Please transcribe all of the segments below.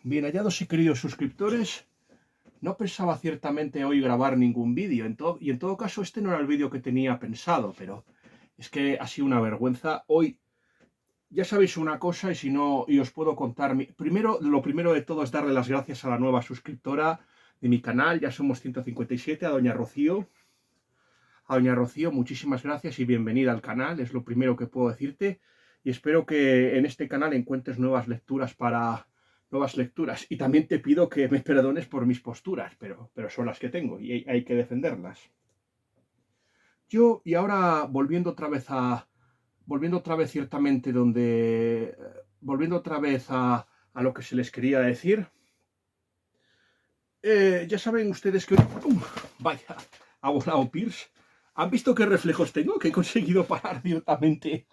Bien hallados y queridos suscriptores, no pensaba ciertamente hoy grabar ningún vídeo, y en todo caso este no era el vídeo que tenía pensado, pero es que ha sido una vergüenza. Hoy ya sabéis una cosa, y si no, y os puedo contar. Lo primero de todo es darle las gracias a la nueva suscriptora de mi canal, ya somos 157, a Doña Rocío. A Doña Rocío, muchísimas gracias y bienvenida al canal, es lo primero que puedo decirte, y espero que en este canal encuentres nuevas lecturas. Y también te pido que me perdones por mis posturas, pero son las que tengo y hay que defenderlas. Y ahora volviendo otra vez ciertamente volviendo otra vez a lo que se les quería decir. Ya saben ustedes que hoy, vaya, ha volado Pierce. ¿Han visto qué reflejos tengo? Que he conseguido parar ciertamente.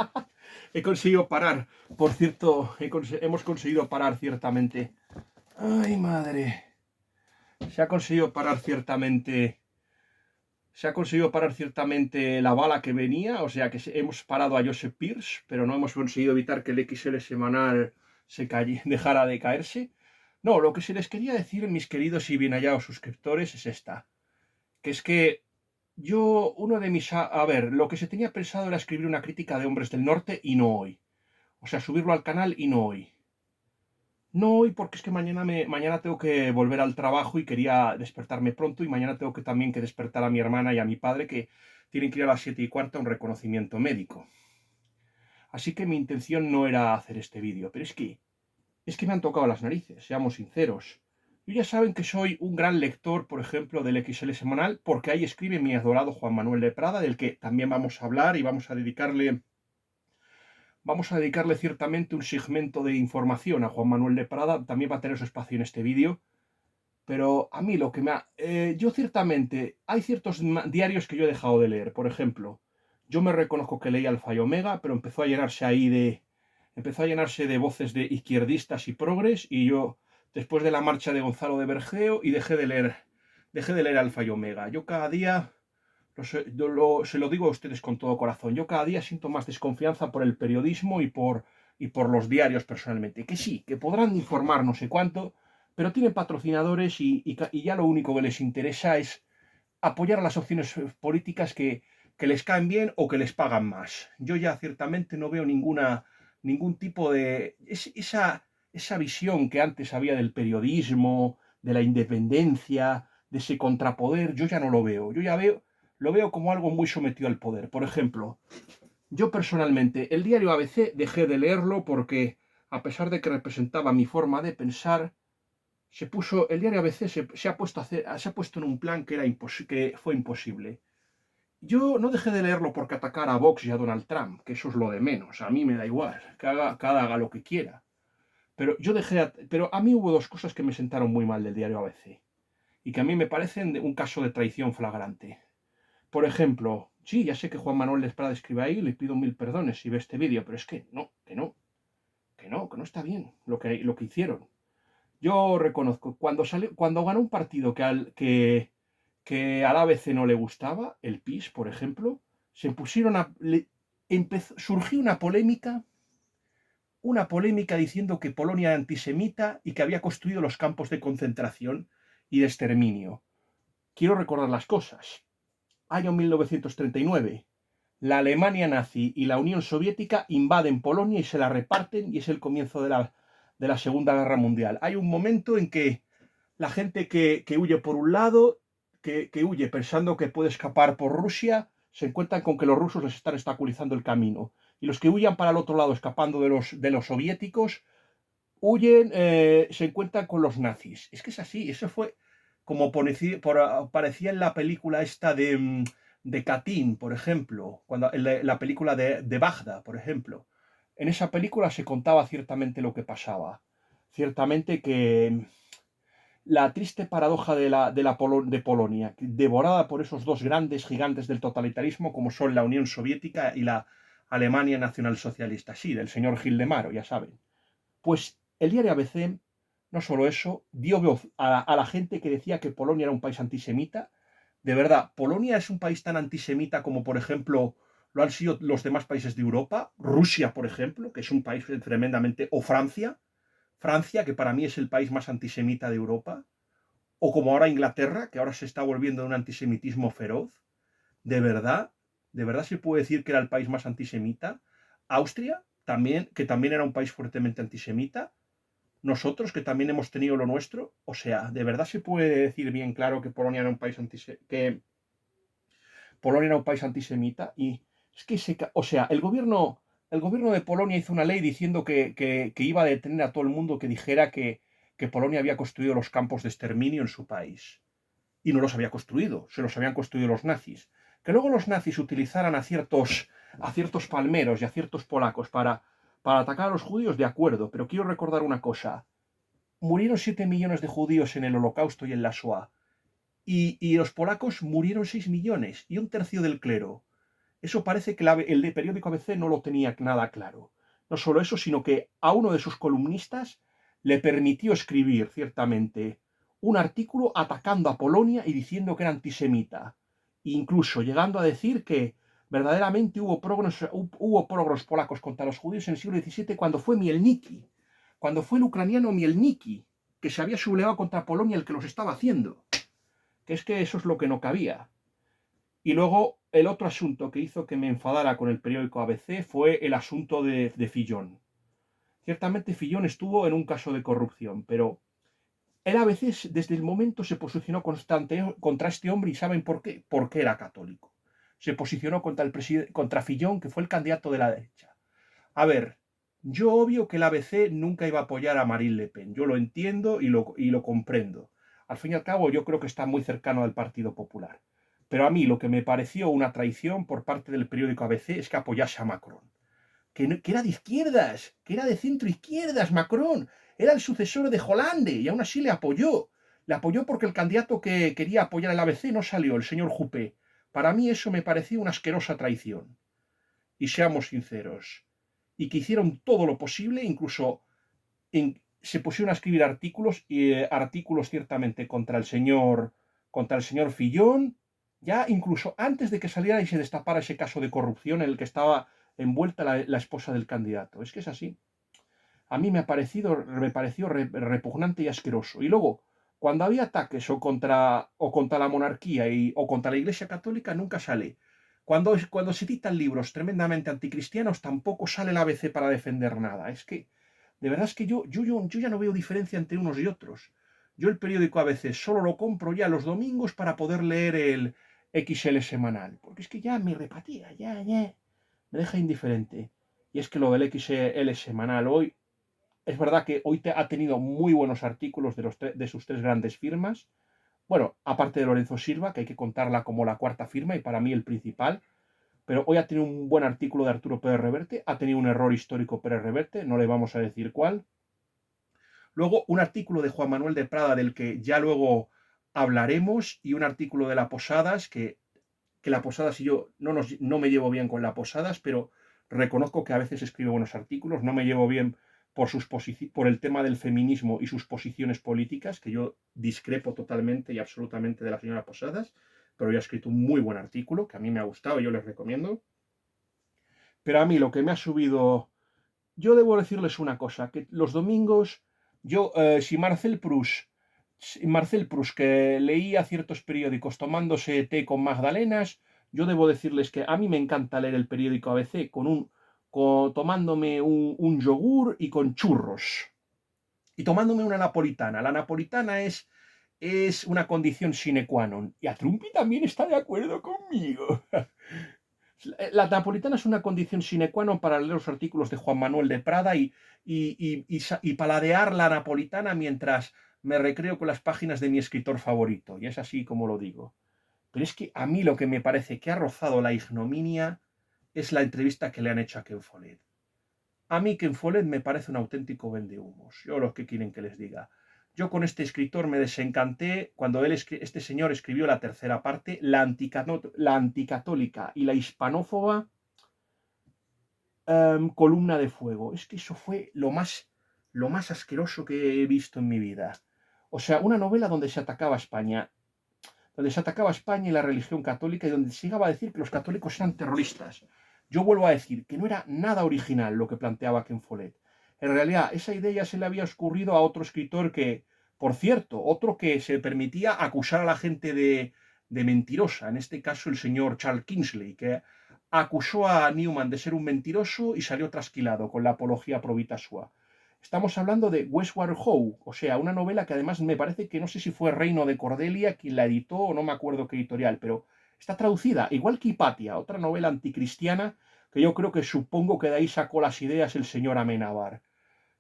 He conseguido parar, por cierto, hemos conseguido parar ciertamente. Ay, madre. Se ha conseguido parar ciertamente. Se ha conseguido parar ciertamente la bala que venía, o sea que hemos parado a Joseph Pierce, pero no hemos conseguido evitar que el XL semanal dejara de caerse. No, lo que se les quería decir, mis queridos y bien hallados suscriptores, es esta. Que es que uno de mis... A ver, lo que se tenía pensado era escribir una crítica de Hombres del Norte y no hoy. O sea, subirlo al canal y no hoy. No hoy porque es que mañana tengo que volver al trabajo y quería despertarme pronto, y mañana tengo que también que despertar a mi hermana y a mi padre, que tienen que ir a las 7:15 a un reconocimiento médico. Así que mi intención no era hacer este vídeo, pero es que me han tocado las narices, seamos sinceros. Y ya saben que soy un gran lector, por ejemplo, del XL semanal, porque ahí escribe mi adorado Juan Manuel de Prada, del que también vamos a hablar y vamos a dedicarle ciertamente un segmento de información a Juan Manuel de Prada. También va a tener su espacio en este vídeo. Pero a mí lo que me ha... yo ciertamente, hay ciertos diarios que yo he dejado de leer. Por ejemplo, yo me reconozco que leí Alfa y Omega, pero empezó a llenarse de voces de izquierdistas y progres, y yo, después de la marcha de Gonzalo de Bergeo, y dejé de leer Alfa y Omega. Yo cada día, se lo digo a ustedes con todo corazón, yo cada día siento más desconfianza por el periodismo y por los diarios personalmente. Que sí, que podrán informar no sé cuánto, pero tienen patrocinadores y ya lo único que les interesa es apoyar a las opciones políticas que les caen bien o que les pagan más. Yo ya ciertamente no veo ningún tipo de... esa visión que antes había del periodismo, de la independencia, de ese contrapoder, yo ya no lo veo. Lo veo como algo muy sometido al poder. Por ejemplo, yo personalmente, el diario ABC dejé de leerlo porque, a pesar de que representaba mi forma de pensar, el diario ABC se ha puesto en un plan que fue imposible. Yo no dejé de leerlo porque atacara a Vox y a Donald Trump, que eso es lo de menos. A mí me da igual, cada haga lo que quiera. Pero a mí hubo dos cosas que me sentaron muy mal del diario ABC y que a mí me parecen un caso de traición flagrante. Por ejemplo, sí, ya sé que Juan Manuel Desprada escribe ahí, le pido 1000 perdones si ve este vídeo, pero es que no está bien lo que hicieron. Yo reconozco, cuando ganó un partido que al ABC no le gustaba, el PIS, por ejemplo, se pusieron surgió una polémica diciendo que Polonia era antisemita y que había construido los campos de concentración y de exterminio. Quiero recordar las cosas. Año 1939. La Alemania nazi y la Unión Soviética invaden Polonia y se la reparten, y es el comienzo de la Segunda Guerra Mundial. Hay un momento en que la gente que huye por un lado, que huye pensando que puede escapar por Rusia, se encuentran con que los rusos les están obstaculizando el camino. Y los que huyan para el otro lado, escapando de los soviéticos, huyen, se encuentran con los nazis. Es que es así, eso fue como parecía en la película esta de Katyn, por ejemplo, la película de Bagda, por ejemplo. En esa película se contaba ciertamente lo que pasaba. Ciertamente que la triste paradoja de Polonia, devorada por esos dos grandes gigantes del totalitarismo como son la Unión Soviética y la Alemania nacionalsocialista, sí, del señor Gil de Maro, ya saben. Pues el diario ABC, no solo eso, dio voz a la gente que decía que Polonia era un país antisemita. De verdad, Polonia es un país tan antisemita como, por ejemplo, lo han sido los demás países de Europa, Rusia, por ejemplo, que es un país tremendamente, o Francia. Francia, que para mí es el país más antisemita de Europa, o como ahora Inglaterra, que ahora se está volviendo de un antisemitismo feroz. ¿De verdad? ¿De verdad se puede decir que era el país más antisemita? Austria, también, que también era un país fuertemente antisemita. Nosotros, que también hemos tenido lo nuestro. O sea, ¿de verdad se puede decir bien claro que Polonia era un país antisemita? Y es que, o sea, el gobierno de Polonia hizo una ley diciendo que iba a detener a todo el mundo que dijera que Polonia había construido los campos de exterminio en su país. Y no los había construido, se los habían construido los nazis. Que luego los nazis utilizaran a ciertos palmeros y a ciertos polacos para atacar a los judíos, de acuerdo, pero quiero recordar una cosa. Murieron 7 millones de judíos en el Holocausto y en la Shoah. Y los polacos murieron 6 millones y un tercio del clero. Eso parece que el de periódico ABC no lo tenía nada claro. No solo eso, sino que a uno de sus columnistas le permitió escribir, ciertamente, un artículo atacando a Polonia y diciendo que era antisemita. Incluso llegando a decir que verdaderamente hubo pogros polacos contra los judíos en el siglo XVII cuando fue el ucraniano Mielniki, que se había sublevado contra Polonia el que los estaba haciendo. Que es que eso es lo que no cabía. Y luego el otro asunto que hizo que me enfadara con el periódico ABC fue el asunto de Fillon. Ciertamente Fillon estuvo en un caso de corrupción, pero el ABC desde el momento se posicionó contra este hombre y ¿saben por qué? Porque era católico. Se posicionó contra Fillon, que fue el candidato de la derecha. A ver, yo obvio que el ABC nunca iba a apoyar a Marine Le Pen. Yo lo entiendo y lo comprendo. Al fin y al cabo, yo creo que está muy cercano al Partido Popular. Pero a mí lo que me pareció una traición por parte del periódico ABC es que apoyase a Macron. Que era de izquierdas, que era de centro izquierdas, Macron. Era el sucesor de Hollande y aún así le apoyó. Le apoyó porque el candidato que quería apoyar el ABC no salió, el señor Juppé. Para mí eso me pareció una asquerosa traición. Y seamos sinceros. Y que hicieron todo lo posible, incluso se pusieron a escribir artículos ciertamente contra el señor Fillon, ya incluso antes de que saliera y se destapara ese caso de corrupción en el que estaba envuelta la esposa del candidato. Es que es así. A mí me pareció repugnante y asqueroso. Y luego, cuando había ataques o contra la monarquía o contra la Iglesia Católica, nunca sale. Cuando se citan libros tremendamente anticristianos, tampoco sale el ABC para defender nada. Es que, de verdad es que yo ya no veo diferencia entre unos y otros. Yo el periódico ABC solo lo compro ya los domingos para poder leer el XL semanal. Porque es que ya me repatía, ya, me deja indiferente. Y es que lo del XL semanal hoy, es verdad que hoy ha tenido muy buenos artículos de sus tres grandes firmas. Bueno, aparte de Lorenzo Silva, que hay que contarla como la cuarta firma y para mí el principal. Pero hoy ha tenido un buen artículo de Arturo Pérez Reverte, ha tenido un error histórico Pérez Reverte, no le vamos a decir cuál. Luego un artículo de Juan Manuel de Prada del que ya luego hablaremos y un artículo de La Posadas, que La Posadas y yo no me llevo bien con La Posadas, pero reconozco que a veces escribe buenos artículos, no me llevo bien por el tema del feminismo y sus posiciones políticas, que yo discrepo totalmente y absolutamente de la señora Posadas, pero ella ha escrito un muy buen artículo, que a mí me ha gustado y yo les recomiendo. Pero a mí lo que me ha subido, yo debo decirles una cosa, que los domingos, si Marcel Proust, que leía ciertos periódicos tomándose té con magdalenas, yo debo decirles que a mí me encanta leer el periódico ABC tomándome un yogur y con churros. Y tomándome una napolitana. La napolitana es una condición sine qua non. Y a Trumpi también está de acuerdo conmigo. La napolitana es una condición sine qua non para leer los artículos de Juan Manuel de Prada y paladear la napolitana mientras me recreo con las páginas de mi escritor favorito. Y es así como lo digo. Pero es que a mí lo que me parece que ha rozado la ignominia es la entrevista que le han hecho a Ken Follett. A mí Ken Follett me parece un auténtico vendehumos. Yo los que quieren que les diga. Yo con este escritor me desencanté cuando este señor escribió la tercera parte, la anticatólica y la hispanófoba columna de fuego. Es que eso fue lo más asqueroso que he visto en mi vida. O sea, una novela donde se atacaba a España, y la religión católica y donde se llegaba a decir que los católicos eran terroristas. Yo vuelvo a decir que no era nada original lo que planteaba Ken Follett. En realidad, esa idea ya se le había ocurrido a otro escritor que, por cierto, otro que se permitía acusar a la gente de mentirosa, en este caso el señor Charles Kingsley, que acusó a Newman de ser un mentiroso y salió trasquilado con la apología pro vita sua. Estamos hablando de Westward Ho, o sea, una novela que además me parece que no sé si fue Reino de Cordelia quien la editó o no me acuerdo qué editorial, pero está traducida, igual que Hipatia, otra novela anticristiana que yo creo que supongo que de ahí sacó las ideas el señor Amenábar.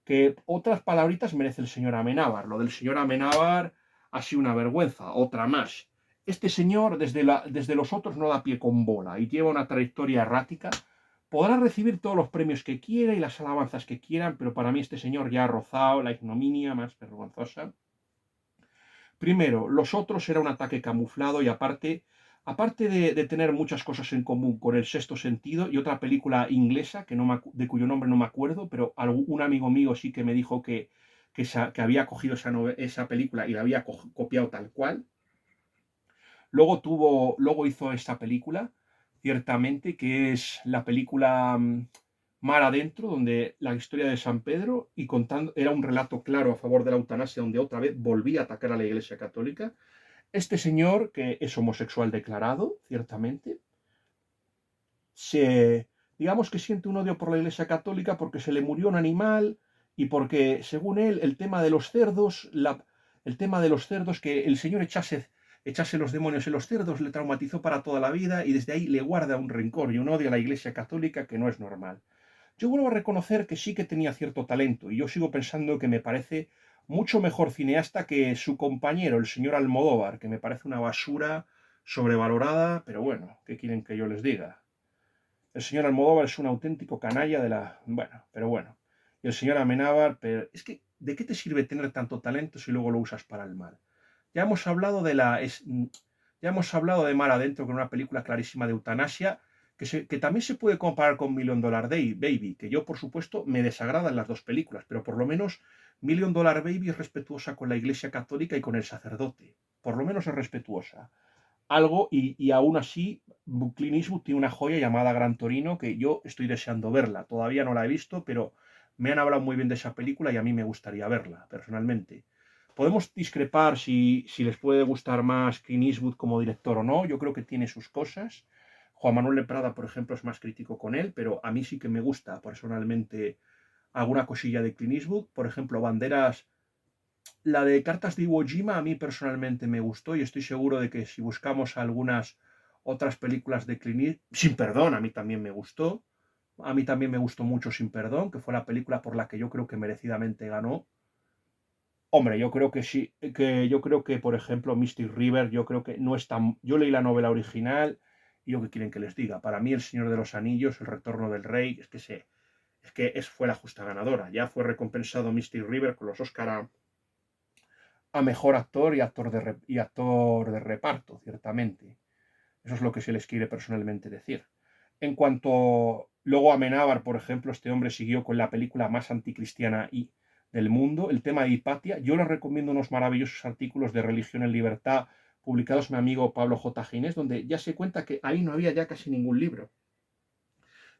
Que otras palabritas merece el señor Amenábar. Lo del señor Amenábar ha sido una vergüenza, otra más. Este señor desde los otros no da pie con bola y lleva una trayectoria errática. Podrá recibir todos los premios que quiera y las alabanzas que quieran, pero para mí este señor ya ha rozado la ignominia más vergonzosa. Primero, los otros era un ataque camuflado y aparte de tener muchas cosas en común con El Sexto Sentido y otra película inglesa que de cuyo nombre no me acuerdo, pero un amigo mío sí que me dijo que había cogido esa película y la había copiado tal cual. Luego hizo esta película, ciertamente, que es la película Mar Adentro, donde la historia de San Pedro y contando era un relato claro a favor de la eutanasia, donde otra vez volvía a atacar a la Iglesia Católica. Este señor, que es homosexual declarado, ciertamente, digamos que siente un odio por la Iglesia Católica porque se le murió un animal y porque, según él, el tema de los cerdos, que el señor echase los demonios en los cerdos, le traumatizó para toda la vida y desde ahí le guarda un rencor y un odio a la Iglesia Católica que no es normal. Yo vuelvo a reconocer que sí que tenía cierto talento y yo sigo pensando que me parece mucho mejor cineasta que su compañero, el señor Almodóvar, que me parece una basura sobrevalorada, pero bueno, ¿qué quieren que yo les diga? El señor Almodóvar es un auténtico canalla de la... Bueno, pero bueno. Y el señor Amenábar, pero es que, ¿de qué te sirve tener tanto talento si luego lo usas para el mal? Ya hemos hablado ya hemos hablado de Mar Adentro, que es una película clarísima de eutanasia, que también se puede comparar con Million Dollar Baby, que yo, por supuesto, me desagradan las dos películas, pero por lo menos Million Dollar Baby es respetuosa con la Iglesia Católica y con el sacerdote. Por lo menos es respetuosa. Algo, y aún así, Clint Eastwood tiene una joya llamada Gran Torino, que yo estoy deseando verla. Todavía no la he visto, pero me han hablado muy bien de esa película y a mí me gustaría verla, personalmente. Podemos discrepar si les puede gustar más Clint Eastwood como director o no. Yo creo que tiene sus cosas. Juan Manuel de Prada, por ejemplo, es más crítico con él, pero a mí sí que me gusta personalmente alguna cosilla de Clint Eastwood. Por ejemplo, Banderas, la de Cartas de Iwo Jima a mí personalmente me gustó y estoy seguro de que si buscamos algunas otras películas de Clint Eastwood, Sin Perdón, a mí también me gustó. A mí también me gustó mucho Sin Perdón, que fue la película por la que yo creo que merecidamente ganó. Hombre, yo creo que sí, que yo creo que, por ejemplo, Mystic River, yo creo que no es tan... Yo leí la novela original y yo qué quieren que les diga. Para mí, El Señor de los Anillos, El Retorno del Rey, fue la justa ganadora. Ya fue recompensado Mystic River con los Oscar a mejor actor y actor de reparto, ciertamente. Eso es lo que se les quiere personalmente decir. En cuanto luego Amenábar, por ejemplo, este hombre siguió con la película más anticristiana del mundo, el tema de Hipatia. Yo les recomiendo unos maravillosos artículos de Religión en Libertad publicados mi amigo Pablo J. Ginés, donde ya se cuenta que ahí no había ya casi ningún libro.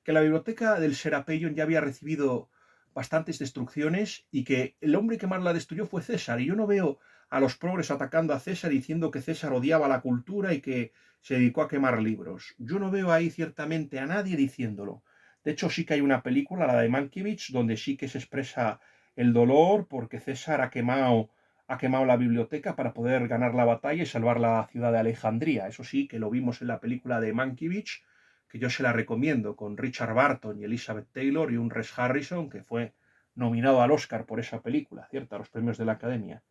Que la biblioteca del Serapeion ya había recibido bastantes destrucciones y que el hombre que más la destruyó fue César. Y yo no veo a los progres atacando a César diciendo que César odiaba la cultura y que se dedicó a quemar libros. Yo no veo ahí ciertamente a nadie diciéndolo. De hecho, sí que hay una película, la de Mankiewicz, donde sí que se expresa el dolor porque César ha quemado la biblioteca para poder ganar la batalla y salvar la ciudad de Alejandría. Eso sí, que lo vimos en la película de Mankiewicz, que yo se la recomiendo, con Richard Barton y Elizabeth Taylor y un Rex Harrison, que fue nominado al Oscar por esa película, ¿cierto? A los premios de la Academia.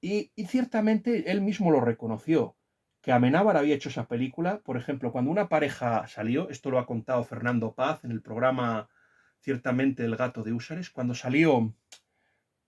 Y ciertamente él mismo lo reconoció, que Amenábar había hecho esa película. Por ejemplo, cuando una pareja salió, esto lo ha contado Fernando Paz en el programa ciertamente El gato de Húsares, cuando salieron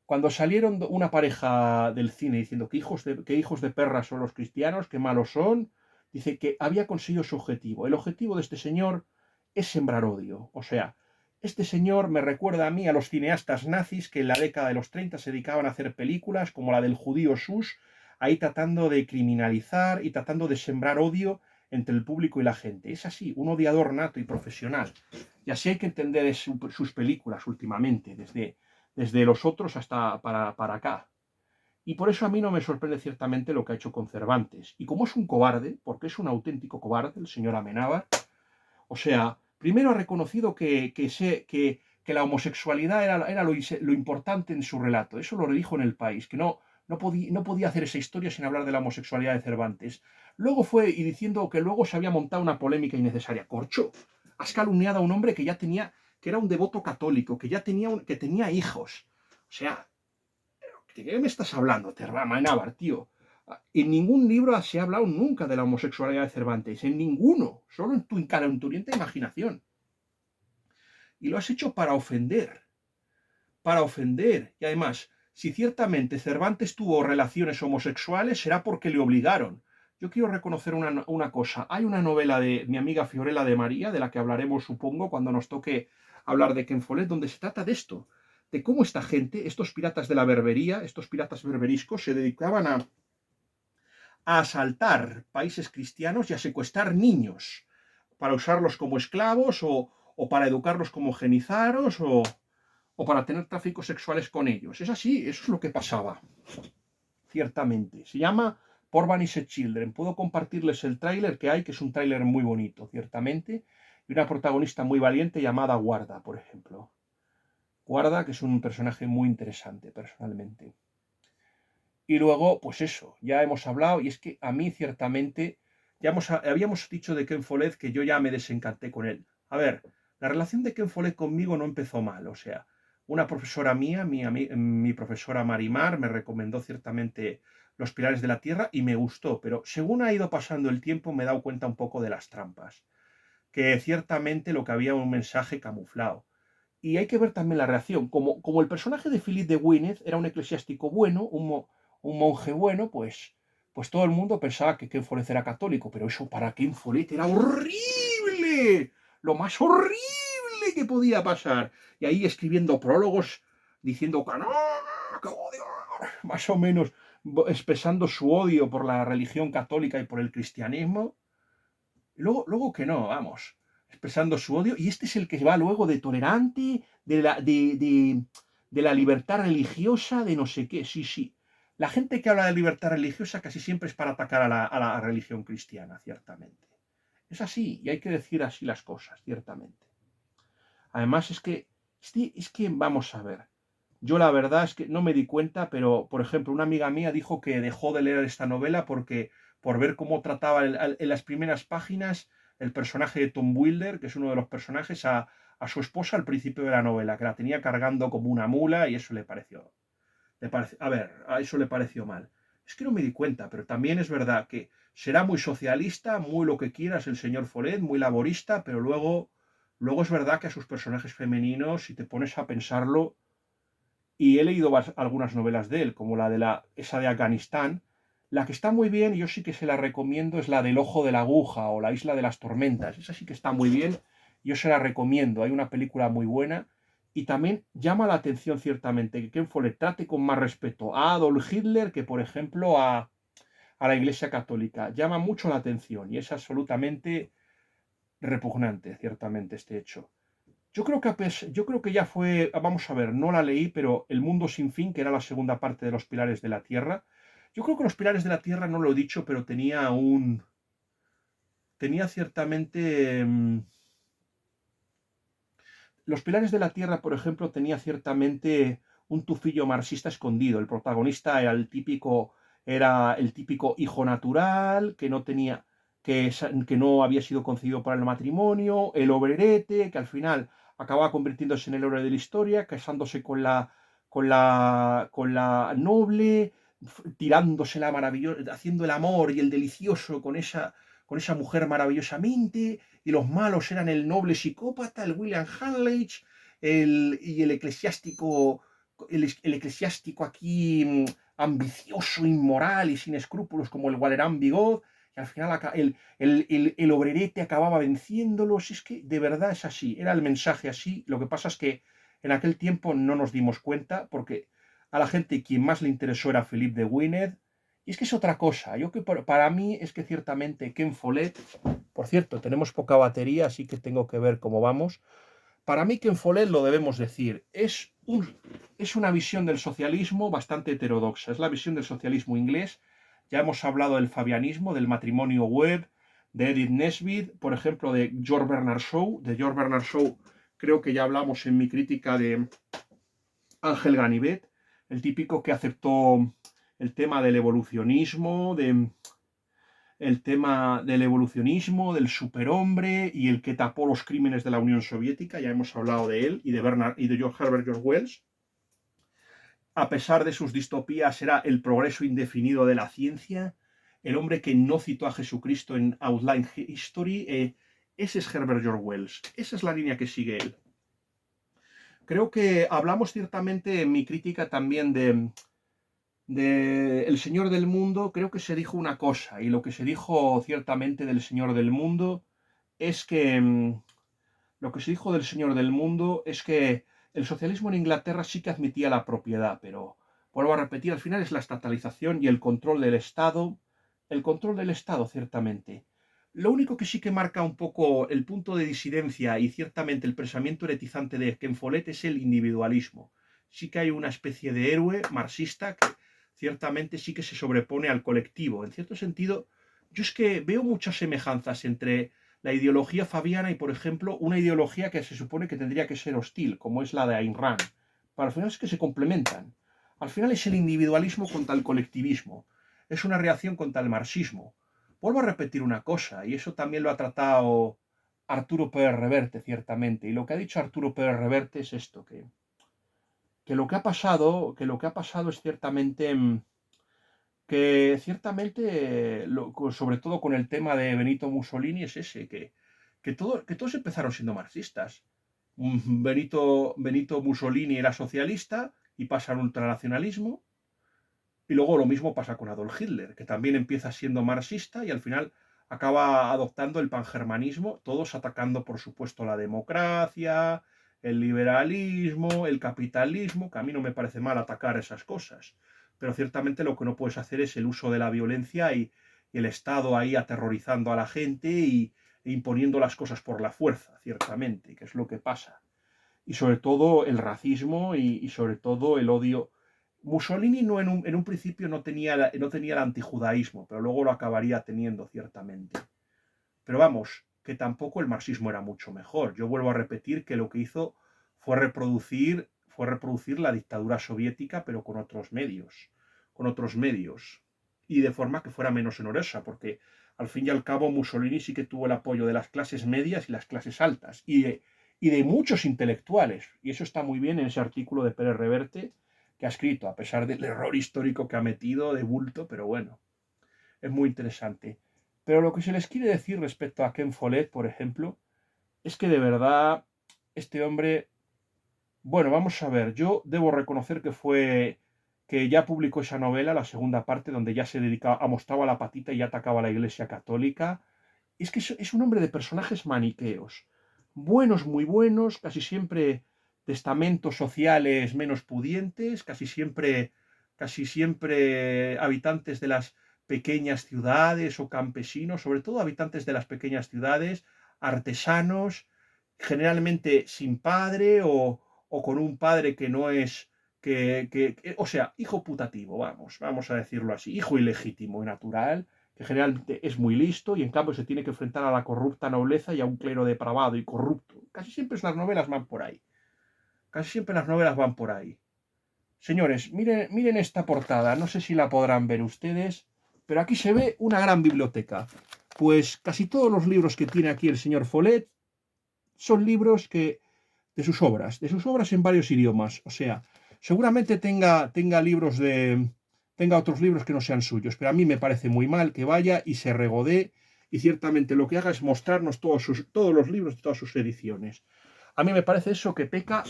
una pareja del cine diciendo que hijos de perras son los cristianos, que malos son, dice que había conseguido su objetivo. El objetivo de este señor es sembrar odio. O sea, este señor me recuerda a mí a los cineastas nazis que en la década de los 30 se dedicaban a hacer películas como la del judío Sus, ahí tratando de criminalizar y tratando de sembrar odio entre el público y la gente. Es así, un odiador nato y profesional. Y así hay que entender sus películas últimamente, desde los otros hasta para acá. Y por eso a mí no me sorprende ciertamente lo que ha hecho con Cervantes. Y como es un cobarde, porque es un auténtico cobarde, el señor Amenábar, o sea, primero ha reconocido que la homosexualidad era lo importante en su relato. Eso lo dijo en El País, que no podía hacer esa historia sin hablar de la homosexualidad de Cervantes. Luego fue y diciendo que luego se había montado una polémica innecesaria. Corcho, has calumniado a un hombre que era un devoto católico, que tenía hijos. O sea, ¿de qué me estás hablando, Terrama Návar, tío? En ningún libro se ha hablado nunca de la homosexualidad de Cervantes, en ninguno, solo en tu calenturienta imaginación. Y lo has hecho para ofender. Y además, si ciertamente Cervantes tuvo relaciones homosexuales, será porque le obligaron. Yo quiero reconocer una cosa. Hay una novela de mi amiga Fiorella de María, de la que hablaremos, supongo, cuando nos toque hablar de Ken Follett, donde se trata de esto, de cómo esta gente, estos piratas de la berbería, estos piratas berberiscos, se dedicaban a asaltar países cristianos y a secuestrar niños para usarlos como esclavos o para educarlos como genizaros o para tener tráficos sexuales con ellos. Es así, eso es lo que pasaba, ciertamente. Se llama Por Vanished Children. Puedo compartirles el tráiler que hay, que es un tráiler muy bonito, ciertamente, y una protagonista muy valiente llamada Guarda, por ejemplo. Guarda, que es un personaje muy interesante, personalmente. Y luego, pues eso, ya hemos hablado, y es que a mí ciertamente, habíamos dicho de Ken Follett que yo ya me desencanté con él. A ver, la relación de Ken Follett conmigo no empezó mal, o sea, una profesora mía, mi profesora Marimar, me recomendó ciertamente Los Pilares de la Tierra y me gustó, pero según ha ido pasando el tiempo me he dado cuenta un poco de las trampas, que ciertamente lo que había un mensaje camuflado. Y hay que ver también la reacción. Como el personaje de Philip de Winnet era un eclesiástico bueno, un monje bueno, pues todo el mundo pensaba que Ken Follett era católico, pero eso para Ken Follett era horrible, lo más horrible que podía pasar. Y ahí escribiendo prólogos diciendo que no, que odio, más o menos expresando su odio por la religión católica y por el cristianismo. Luego que no, vamos, expresando su odio. Y este es el que va luego de tolerante, de la libertad religiosa, de no sé qué. Sí, sí. La gente que habla de libertad religiosa casi siempre es para atacar a la religión cristiana, ciertamente. Es así, y hay que decir así las cosas, ciertamente. Además, es que vamos a ver. Yo la verdad es que no me di cuenta, pero, por ejemplo, una amiga mía dijo que dejó de leer esta novela por ver cómo trataba en las primeras páginas el personaje de Tom Wilder, que es uno de los personajes, a su esposa al principio de la novela, que la tenía cargando como una mula y eso a ver, a eso le pareció mal. Es que no me di cuenta, pero también es verdad que será muy socialista, muy lo que quieras el señor Follett, muy laborista, pero luego es verdad que a sus personajes femeninos, si te pones a pensarlo, y he leído algunas novelas de él, como esa de Afganistán. La que está muy bien, y yo sí que se la recomiendo, es la del Ojo de la Aguja o la Isla de las Tormentas. Esa sí que está muy bien, yo se la recomiendo. Hay una película muy buena y también llama la atención ciertamente que Ken Follett trate con más respeto a Adolf Hitler que, por ejemplo, a la Iglesia Católica. Llama mucho la atención y es absolutamente repugnante, ciertamente, este hecho. Yo creo que ya fue, vamos a ver, no la leí, pero El Mundo Sin Fin, que era la segunda parte de Los Pilares de la Tierra. Yo creo que Los Pilares de la Tierra, no lo he dicho, pero tenía ciertamente, Los Pilares de la Tierra, por ejemplo, tenía ciertamente un tufillo marxista escondido. El protagonista era el típico hijo natural, que no tenía, que no había sido concebido para el matrimonio, el obrerete, que al final acababa convirtiéndose en el héroe de la historia, casándose con la noble, tirándosela maravilloso, haciendo el amor y el delicioso con esa mujer maravillosamente, y los malos eran el noble psicópata, el William Hanlage, y el eclesiástico aquí ambicioso, inmoral y sin escrúpulos como el Wallerán Bigot, y al final el obrerete acababa venciéndolos. Es que de verdad es así, era el mensaje así. Lo que pasa es que en aquel tiempo no nos dimos cuenta porque a la gente quien más le interesó era Philippe de Winnet. Y es que es otra cosa. Yo que para mí es que ciertamente Ken Follett, por cierto, tenemos poca batería, así que tengo que ver cómo vamos. Para mí, Ken Follett, lo debemos decir, es una visión del socialismo bastante heterodoxa. Es la visión del socialismo inglés. Ya hemos hablado del fabianismo, del matrimonio web, de Edith Nesbit, por ejemplo, de George Bernard Shaw. De George Bernard Shaw creo que ya hablamos en mi crítica de Ángel Ganivet, el típico que aceptó el tema del evolucionismo, el tema del evolucionismo, del superhombre y el que tapó los crímenes de la Unión Soviética. Ya hemos hablado de él y de Bernard y de George Herbert George Wells. A pesar de sus distopías, era el progreso indefinido de la ciencia, el hombre que no citó a Jesucristo en Outline History. Ese es Herbert George Wells. Esa es la línea que sigue él. Creo que hablamos ciertamente en mi crítica también de El Señor del Mundo. Creo que se dijo una cosa, y lo que se dijo ciertamente del Señor del Mundo es que lo que se dijo del Señor del Mundo es que el socialismo en Inglaterra sí que admitía la propiedad, pero vuelvo a repetir, al final es la estatalización y el control del Estado, ciertamente. Lo único que sí que marca un poco el punto de disidencia y ciertamente el pensamiento eretizante de Ken Follett es el individualismo. Sí que hay una especie de héroe marxista que ciertamente sí que se sobrepone al colectivo. En cierto sentido, yo es que veo muchas semejanzas entre la ideología fabiana y, por ejemplo, una ideología que se supone que tendría que ser hostil, como es la de Ayn Rand. Pero al final es que se complementan. Al final es el individualismo contra el colectivismo. Es una reacción contra el marxismo. Vuelvo a repetir una cosa, y eso también lo ha tratado Arturo Pérez Reverte, ciertamente. Y lo que ha dicho Arturo Pérez Reverte es esto, que lo que ha pasado es ciertamente sobre todo con el tema de Benito Mussolini, es ese, que todos empezaron siendo marxistas. Benito Mussolini era socialista y pasa al ultranacionalismo, y luego lo mismo pasa con Adolf Hitler, que también empieza siendo marxista y al final acaba adoptando el pangermanismo, todos atacando, por supuesto, la democracia, el liberalismo, el capitalismo, que a mí no me parece mal atacar esas cosas, pero ciertamente lo que no puedes hacer es el uso de la violencia y el Estado ahí aterrorizando a la gente e imponiendo las cosas por la fuerza, ciertamente, que es lo que pasa. Y sobre todo el racismo y sobre todo el odio. Mussolini no en un principio no tenía el antijudaísmo, pero luego lo acabaría teniendo, ciertamente. Pero vamos, que tampoco el marxismo era mucho mejor. Yo vuelvo a repetir que lo que hizo fue reproducir la dictadura soviética, pero con otros medios, y de forma que fuera menos onerosa, porque al fin y al cabo Mussolini sí que tuvo el apoyo de las clases medias y las clases altas, y de muchos intelectuales, y eso está muy bien en ese artículo de Pérez Reverte, que ha escrito, a pesar del error histórico que ha metido de bulto, pero bueno, es muy interesante. Pero lo que se les quiere decir respecto a Ken Follett, por ejemplo, es que de verdad este hombre, bueno, vamos a ver, yo debo reconocer que ya publicó esa novela, la segunda parte, donde ya se dedicaba a mostraba la patita y ya atacaba a la Iglesia Católica. Es que es un hombre de personajes maniqueos, buenos, muy buenos, casi siempre de estamentos sociales menos pudientes, casi siempre habitantes de las pequeñas ciudades o campesinos, sobre todo habitantes de las pequeñas ciudades, artesanos, generalmente sin padre o con un padre que no es, o sea, hijo putativo, vamos a decirlo así, hijo ilegítimo y natural, que generalmente es muy listo y en cambio se tiene que enfrentar a la corrupta nobleza y a un clero depravado y corrupto. Casi siempre las novelas van por ahí. Casi siempre las novelas van por ahí. Señores, miren esta portada, no sé si la podrán ver ustedes, pero aquí se ve una gran biblioteca. Pues casi todos los libros que tiene aquí el señor Follett son libros de sus obras en varios idiomas. O sea, seguramente tenga otros libros que no sean suyos, pero a mí me parece muy mal que vaya y se regodee y ciertamente lo que haga es mostrarnos todos los libros de todas sus ediciones. A mí me parece eso que peca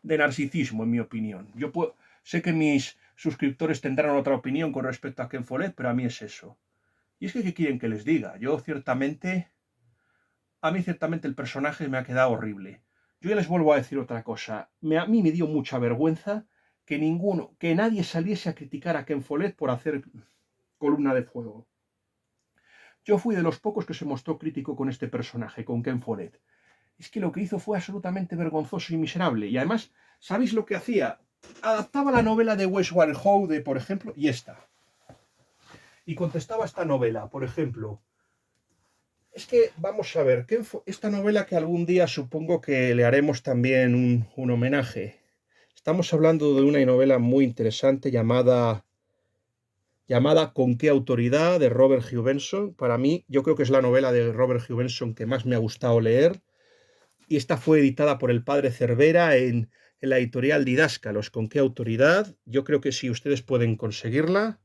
de narcisismo, en mi opinión. Sé que mis suscriptores tendrán otra opinión con respecto a Ken Follett, pero a mí es eso. Y es que, ¿qué quieren que les diga? A mí ciertamente el personaje me ha quedado horrible. Yo ya les vuelvo a decir otra cosa. A mí me dio mucha vergüenza que nadie saliese a criticar a Ken Follett por hacer Columna de Fuego. Yo fui de los pocos que se mostró crítico con este personaje, con Ken Follett. Es que lo que hizo fue absolutamente vergonzoso y miserable. Y además, ¿sabéis lo que hacía? Adaptaba la novela de Westward Ho, por ejemplo, y esta. Y contestaba esta novela, por ejemplo. Es que, vamos a ver, esta novela que algún día supongo que le haremos también un homenaje. Estamos hablando de una novela muy interesante llamada ¿Con qué autoridad?, de Robert Hugh Benson. Para mí, yo creo que es la novela de Robert Hugh Benson que más me ha gustado leer. Y esta fue editada por el padre Cervera en la editorial Didáscalos. ¿Con qué autoridad? Yo creo que si ustedes pueden conseguirla,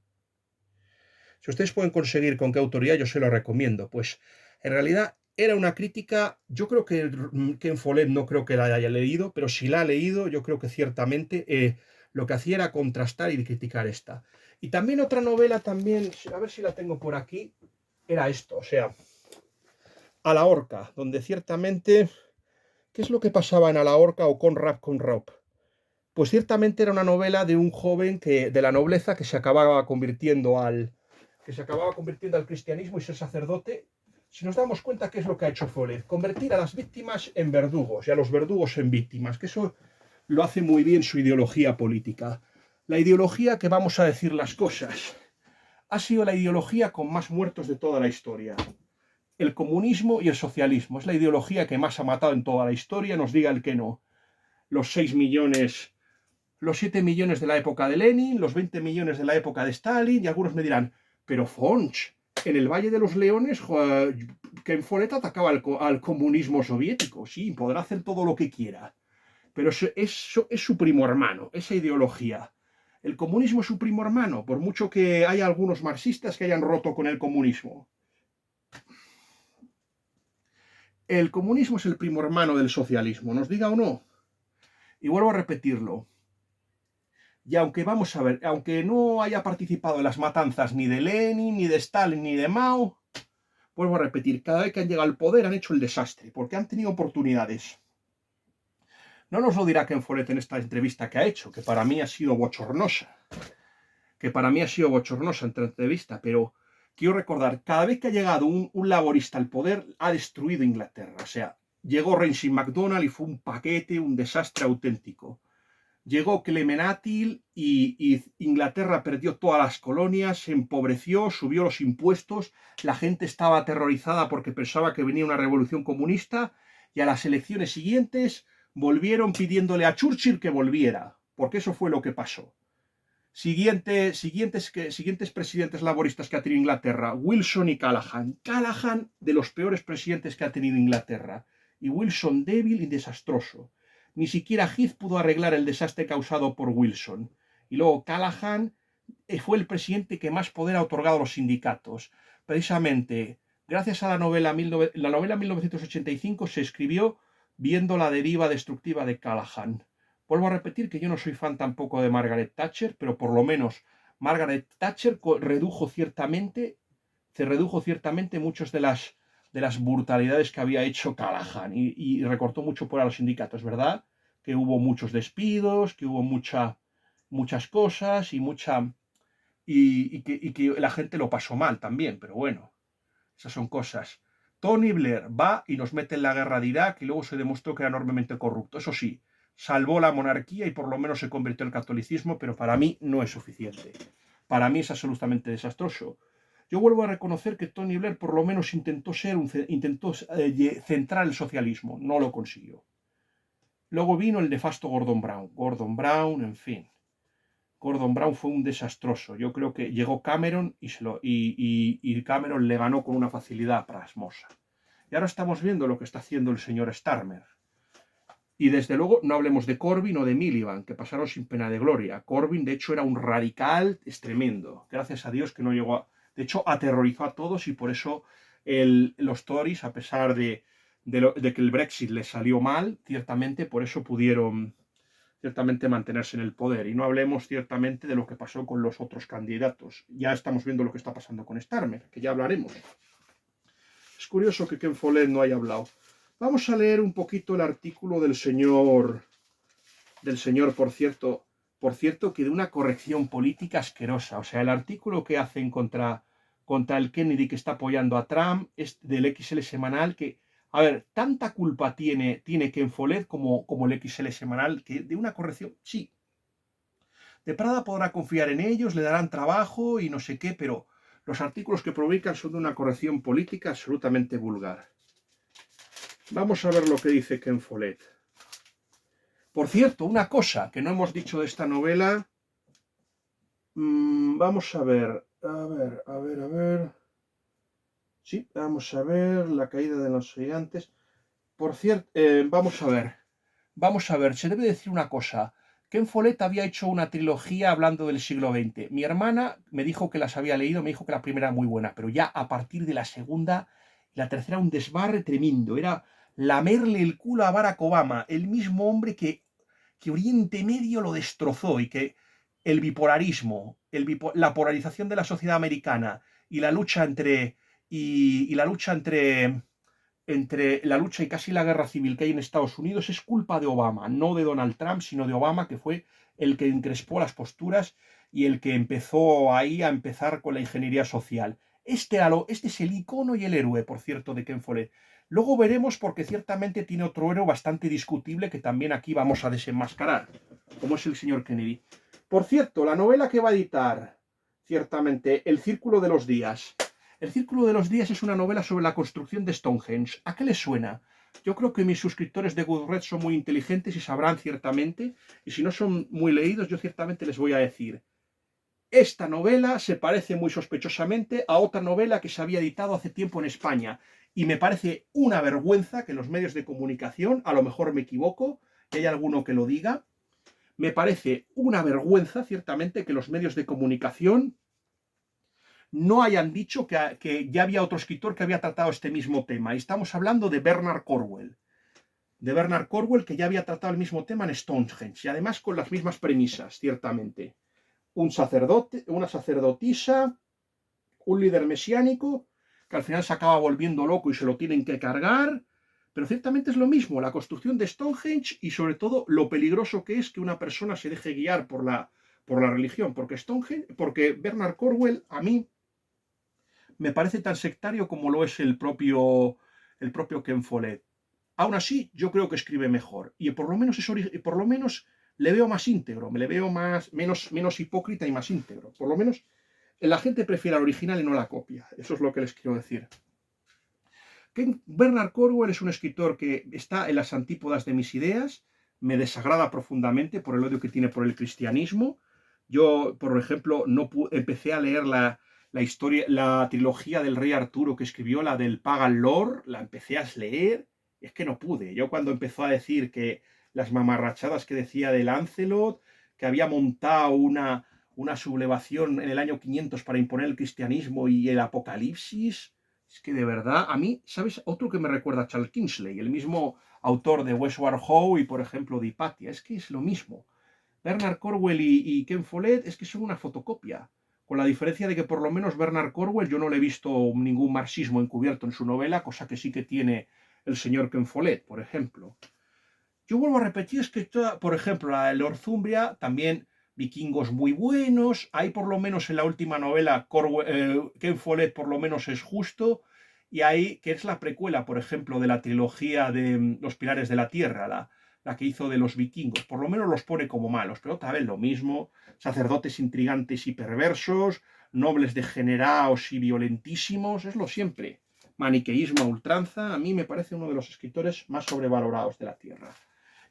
si ustedes pueden conseguir con qué autoridad, yo se lo recomiendo. Pues en realidad era una crítica, yo creo que Ken Follett no creo que la haya leído, pero si la ha leído, yo creo que ciertamente lo que hacía era contrastar y criticar esta. Y también otra novela, también, a ver si la tengo por aquí, era esto, o sea, A la horca, donde ciertamente, ¿qué es lo que pasaba en A la horca o con Rob? Pues ciertamente era una novela de un joven de la nobleza que se acababa convirtiendo al cristianismo y ser sacerdote. Si nos damos cuenta qué es lo que ha hecho Follett, convertir a las víctimas en verdugos y a los verdugos en víctimas, que eso lo hace muy bien su ideología política. La ideología que, vamos a decir las cosas, ha sido la ideología con más muertos de toda la historia. El comunismo y el socialismo es la ideología que más ha matado en toda la historia, nos diga el que no. Los 6 millones, los 7 millones de la época de Lenin, los 20 millones de la época de Stalin, y algunos me dirán, pero Fonch, en el Valle de los Leones, Ken Follett atacaba al comunismo soviético. Sí, podrá hacer todo lo que quiera, pero eso es su primo hermano, esa ideología. El comunismo es su primo hermano, por mucho que haya algunos marxistas que hayan roto con el comunismo. El comunismo es el primo hermano del socialismo, nos diga o no. Y vuelvo a repetirlo. Y aunque vamos a ver, aunque no haya participado en las matanzas ni de Lenin, ni de Stalin, ni de Mao, vuelvo a repetir, cada vez que han llegado al poder han hecho el desastre, porque han tenido oportunidades. No nos lo dirá Ken Follett en esta entrevista que ha hecho, que para mí ha sido bochornosa. Entre entrevista, pero quiero recordar, cada vez que ha llegado un laborista al poder, ha destruido Inglaterra. O sea, llegó Ramsay MacDonald y fue un paquete, un desastre auténtico. Llegó Clement Attlee y Inglaterra perdió todas las colonias, se empobreció, subió los impuestos, la gente estaba aterrorizada porque pensaba que venía una revolución comunista, y a las elecciones siguientes volvieron pidiéndole a Churchill que volviera, porque eso fue lo que pasó. Siguientes presidentes laboristas que ha tenido Inglaterra, Wilson y Callaghan. Callaghan, de los peores presidentes que ha tenido Inglaterra, y Wilson débil y desastroso. Ni siquiera Heath pudo arreglar el desastre causado por Wilson. Y luego Callaghan fue el presidente que más poder ha otorgado a los sindicatos. Precisamente, gracias a la novela 1985 se escribió viendo la deriva destructiva de Callaghan. Vuelvo a repetir que yo no soy fan tampoco de Margaret Thatcher, pero por lo menos Margaret Thatcher se redujo ciertamente muchas de las brutalidades que había hecho Callaghan y recortó mucho por a los sindicatos, ¿verdad? Que hubo muchos despidos, que hubo muchas cosas y que la gente lo pasó mal también, pero bueno, esas son cosas. Tony Blair va y nos mete en la guerra de Irak y luego se demostró que era enormemente corrupto. Eso sí, salvó la monarquía y por lo menos se convirtió en catolicismo, pero para mí no es suficiente. Para mí es absolutamente desastroso. Yo vuelvo a reconocer que Tony Blair por lo menos intentó centrar el socialismo, no lo consiguió. Luego vino el nefasto Gordon Brown. Gordon Brown, en fin. Gordon Brown fue un desastroso. Yo creo que llegó Cameron y Cameron le ganó con una facilidad pasmosa. Y ahora estamos viendo lo que está haciendo el señor Starmer. Y desde luego no hablemos de Corbyn o de Miliband, que pasaron sin pena de gloria. Corbyn, de hecho, era un radical, es tremendo. Gracias a Dios que no llegó a... De hecho, aterrorizó a todos y por eso los Tories, a pesar de que el Brexit les salió mal, ciertamente, por eso pudieron ciertamente mantenerse en el poder. Y no hablemos ciertamente de lo que pasó con los otros candidatos. Ya estamos viendo lo que está pasando con Starmer, que ya hablaremos. Es curioso que Ken Follett no haya hablado. Vamos a leer un poquito el artículo del señor, por cierto, que de una corrección política asquerosa. O sea, el artículo que hacen contra el Kennedy que está apoyando a Trump es del XL Semanal, que A ver, tanta culpa tiene Ken Follett como el XL semanal, que de una corrección, sí. De Prada podrá confiar en ellos, le darán trabajo y no sé qué, pero los artículos que publican son de una corrección política absolutamente vulgar. Vamos a ver lo que dice Ken Follett. Por cierto, una cosa que no hemos dicho de esta novela. Vamos a ver. A ver. Sí, vamos a ver. La caída de los gigantes. Por cierto, vamos a ver. Vamos a ver, se debe decir una cosa. Ken Follett había hecho una trilogía hablando del siglo XX. Mi hermana me dijo que las había leído, me dijo que la primera era muy buena, pero ya a partir de la segunda, la tercera un desbarre tremendo. Era lamerle el culo a Barack Obama, el mismo hombre que Oriente Medio lo destrozó y que el bipolarismo, la polarización de la sociedad americana y la lucha y la lucha entre la lucha y casi la guerra civil que hay en Estados Unidos es culpa de Obama, no de Donald Trump, sino de Obama, que fue el que encrespó las posturas y el que empezó ahí a empezar con la ingeniería social. Este es el icono y el héroe, por cierto, de Ken Follett. Luego veremos porque ciertamente tiene otro héroe bastante discutible que también aquí vamos a desenmascarar, como es el señor Kennedy. Por cierto, la novela que va a editar, ciertamente, El Círculo de los Días. El Círculo de los Días es una novela sobre la construcción de Stonehenge. ¿A qué les suena? Yo creo que mis suscriptores de Goodreads son muy inteligentes y sabrán ciertamente, y si no son muy leídos, yo ciertamente les voy a decir. Esta novela se parece muy sospechosamente a otra novela que se había editado hace tiempo en España, y me parece una vergüenza que los medios de comunicación, a lo mejor me equivoco, que hay alguno que lo diga, me parece una vergüenza ciertamente que los medios de comunicación no hayan dicho que ya había otro escritor que había tratado este mismo tema. Y estamos hablando de Bernard Cornwell. De Bernard Cornwell, que ya había tratado el mismo tema en Stonehenge, y además con las mismas premisas, ciertamente. Un sacerdote, una sacerdotisa, un líder mesiánico, que al final se acaba volviendo loco y se lo tienen que cargar. Pero ciertamente es lo mismo, la construcción de Stonehenge y sobre todo lo peligroso que es que una persona se deje guiar por la religión. Porque Bernard Cornwell, a mí, me parece tan sectario como lo es el propio Ken Follett. Aún así, yo creo que escribe mejor. Y por lo menos, por lo menos le veo más íntegro, me le veo menos hipócrita y más íntegro. Por lo menos la gente prefiere al original y no la copia. Eso es lo que les quiero decir. Bernard Cornwell es un escritor que está en las antípodas de mis ideas, me desagrada profundamente por el odio que tiene por el cristianismo. Yo, por ejemplo, no empecé a leer la trilogía del rey Arturo que escribió, la del Pagan Lord, la empecé a leer, es que no pude. Yo cuando empezó a decir que las mamarrachadas que decía de Lancelot, que había montado una sublevación en el año 500 para imponer el cristianismo y el apocalipsis, es que de verdad, a mí, ¿sabes? Otro que me recuerda a Charles Kingsley, el mismo autor de Westward Ho y, por ejemplo, de Hipatia, es que es lo mismo. Bernard Cornwell y Ken Follett es que son una fotocopia, con la diferencia de que por lo menos Bernard Cornwell yo no le he visto ningún marxismo encubierto en su novela, cosa que sí que tiene el señor Ken Follett, por ejemplo. Yo vuelvo a repetir, es que por ejemplo, la de Northumbria, también vikingos muy buenos, hay por lo menos en la última novela, Ken Follett por lo menos es justo, y ahí, que es la precuela, por ejemplo, de la trilogía de Los Pilares de la Tierra, la que hizo de los vikingos, por lo menos los pone como malos, pero otra vez lo mismo, sacerdotes intrigantes y perversos, nobles degenerados y violentísimos, es lo siempre. Maniqueísmo a ultranza, a mí me parece uno de los escritores más sobrevalorados de la Tierra.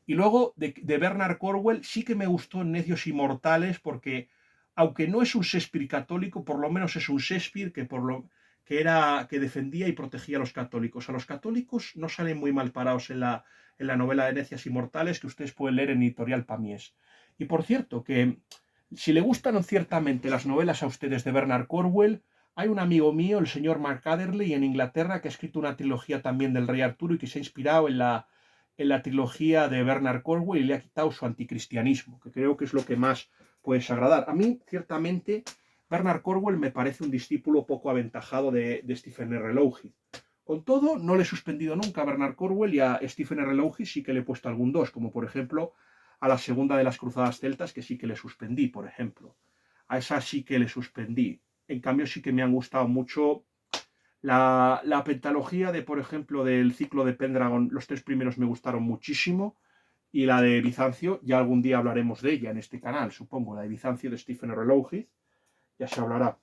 Y luego de Bernard Cornwell sí que me gustó Necios y Mortales porque, aunque no es un Shakespeare católico, por lo menos es un Shakespeare que defendía y protegía a los católicos. A los católicos no salen muy mal parados en la novela de Necias y Mortales que ustedes pueden leer en Editorial Pamies. Y por cierto, que si le gustan ciertamente las novelas a ustedes de Bernard Cornwell, hay un amigo mío, el señor Mark Adderley, en Inglaterra, que ha escrito una trilogía también del Rey Arturo y que se ha inspirado en la trilogía de Bernard Cornwell y le ha quitado su anticristianismo, que creo que es lo que más puede agradar. A mí, ciertamente, Bernard Cornwell me parece un discípulo poco aventajado de Stephen R. Lougheed. Con todo, no le he suspendido nunca a Bernard Cornwell y a Stephen R. Lougheed sí que le he puesto algún 2, como por ejemplo a la segunda de las Cruzadas Celtas, que sí que le suspendí, por ejemplo. A esa sí que le suspendí. En cambio, sí que me han gustado mucho La pentalogía de, por ejemplo, del ciclo de Pendragon, los 3 primeros me gustaron muchísimo. Y la de Bizancio, ya algún día hablaremos de ella en este canal, supongo. La de Bizancio de Stephen R. Lougheed, ya se hablará.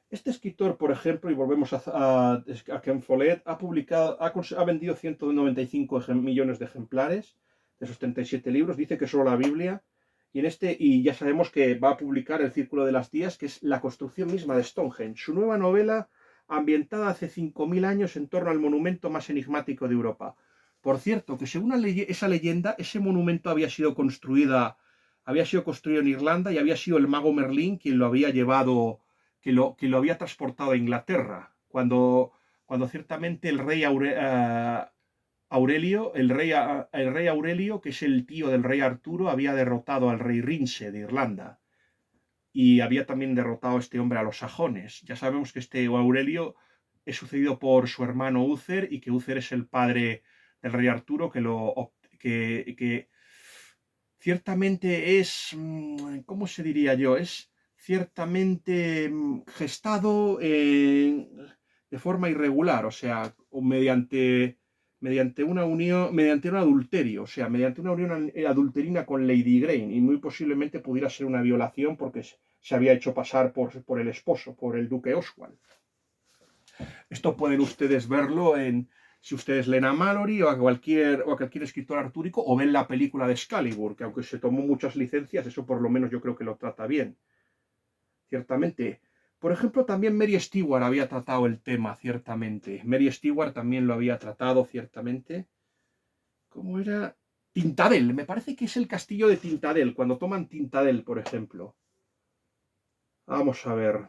Este escritor, por ejemplo, y volvemos a Ken Follett, ha vendido 195 millones de ejemplares de sus 37 libros. Dice que solo la Biblia. Y ya sabemos que va a publicar El Círculo de las Días, que es la construcción misma de Stonehenge. Su nueva novela, ambientada hace 5000 años en torno al monumento más enigmático de Europa. Por cierto, que según esa leyenda, ese monumento había sido construido en Irlanda y había sido el mago Merlín quien lo había llevado, que lo había transportado a Inglaterra, cuando ciertamente el rey Aurelio, que es el tío del rey Arturo, había derrotado al rey Rinse de Irlanda y había también derrotado a este hombre a los sajones. Ya sabemos que este Aurelio es sucedido por su hermano Uther y que Uther es el padre del rey Arturo que ciertamente es, ¿cómo se diría yo? Es ciertamente gestado de forma irregular, o sea, mediante una unión, mediante un adulterio, o sea, mediante una unión adulterina con Lady Grain, y muy posiblemente pudiera ser una violación porque se había hecho pasar por el esposo, por el duque Oswald. Esto pueden ustedes verlo si ustedes leen a Mallory o a cualquier escritor artúrico o ven la película de Excalibur, que aunque se tomó muchas licencias, eso por lo menos yo creo que lo trata bien. Ciertamente. Por ejemplo, también Mary Stewart había tratado el tema, ciertamente. Mary Stewart también lo había tratado, ciertamente. ¿Cómo era? Tintadel, me parece que es el castillo de Tintadel, cuando toman Tintadel, por ejemplo. Vamos a ver.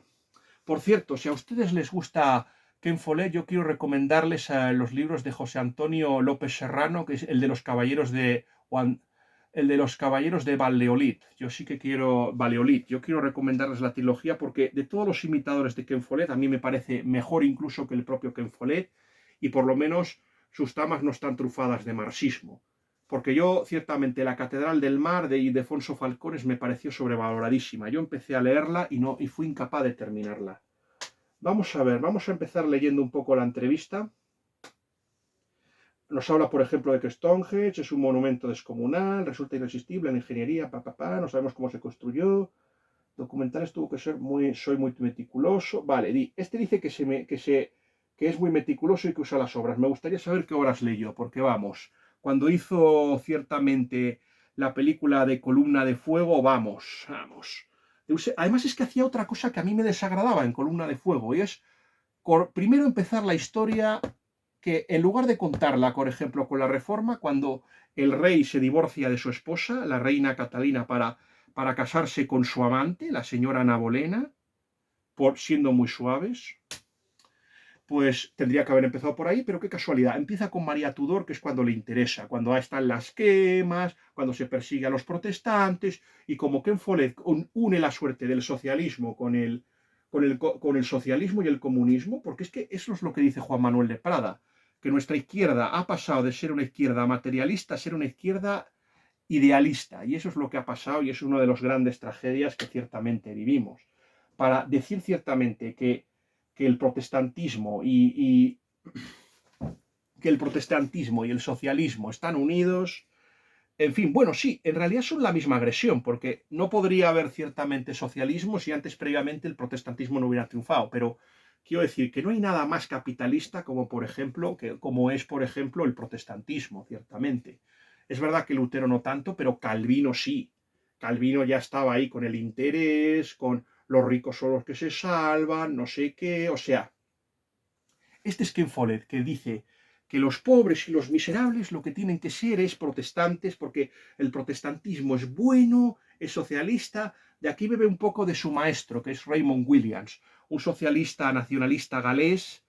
Por cierto, si a ustedes les gusta Ken Follett, yo quiero recomendarles los libros de José Antonio López Serrano, que es el de los caballeros de Valladolid. Yo sí que quiero Valladolid. Yo quiero recomendarles la trilogía porque de todos los imitadores de Ken Follett, a mí me parece mejor incluso que el propio Ken Follett y por lo menos sus tramas no están trufadas de marxismo. Porque yo, ciertamente, La Catedral del Mar de Ildefonso Falcones me pareció sobrevaloradísima. Yo empecé a leerla y fui incapaz de terminarla. Vamos a ver, vamos a empezar leyendo un poco la entrevista. Nos habla, por ejemplo, de que Stonehenge es un monumento descomunal, resulta irresistible en ingeniería, no sabemos cómo se construyó. Documentales tuvo que ser soy muy meticuloso. Vale, este dice que es muy meticuloso y que usa las obras. Me gustaría saber qué obras leyó, porque vamos, cuando hizo ciertamente la película de Columna de Fuego, vamos. Además es que hacía otra cosa que a mí me desagradaba en Columna de Fuego, y es primero empezar la historia que en lugar de contarla, por ejemplo, con la Reforma, cuando el rey se divorcia de su esposa, la reina Catalina, para casarse con su amante, la señora Ana Bolena, siendo muy suaves, pues tendría que haber empezado por ahí, pero qué casualidad. Empieza con María Tudor, que es cuando le interesa, cuando están las quemas, cuando se persigue a los protestantes, y como Ken Follett une la suerte del socialismo con el socialismo y el comunismo, porque es que eso es lo que dice Juan Manuel de Prada, que nuestra izquierda ha pasado de ser una izquierda materialista a ser una izquierda idealista, y eso es lo que ha pasado y es una de las grandes tragedias que ciertamente vivimos. Para decir ciertamente que el protestantismo que el protestantismo y el socialismo están unidos, en fin, bueno, sí, en realidad son la misma agresión, porque no podría haber ciertamente socialismo si antes previamente el protestantismo no hubiera triunfado, pero quiero decir que no hay nada más capitalista como es, por ejemplo, el protestantismo, ciertamente. Es verdad que Lutero no tanto, pero Calvino sí. Calvino ya estaba ahí con el interés, con los ricos son los que se salvan, no sé qué, o sea, este es Ken Follett, que dice que los pobres y los miserables lo que tienen que ser es protestantes, porque el protestantismo es bueno, es socialista. De aquí bebe un poco de su maestro, que es Raymond Williams, un socialista nacionalista galés,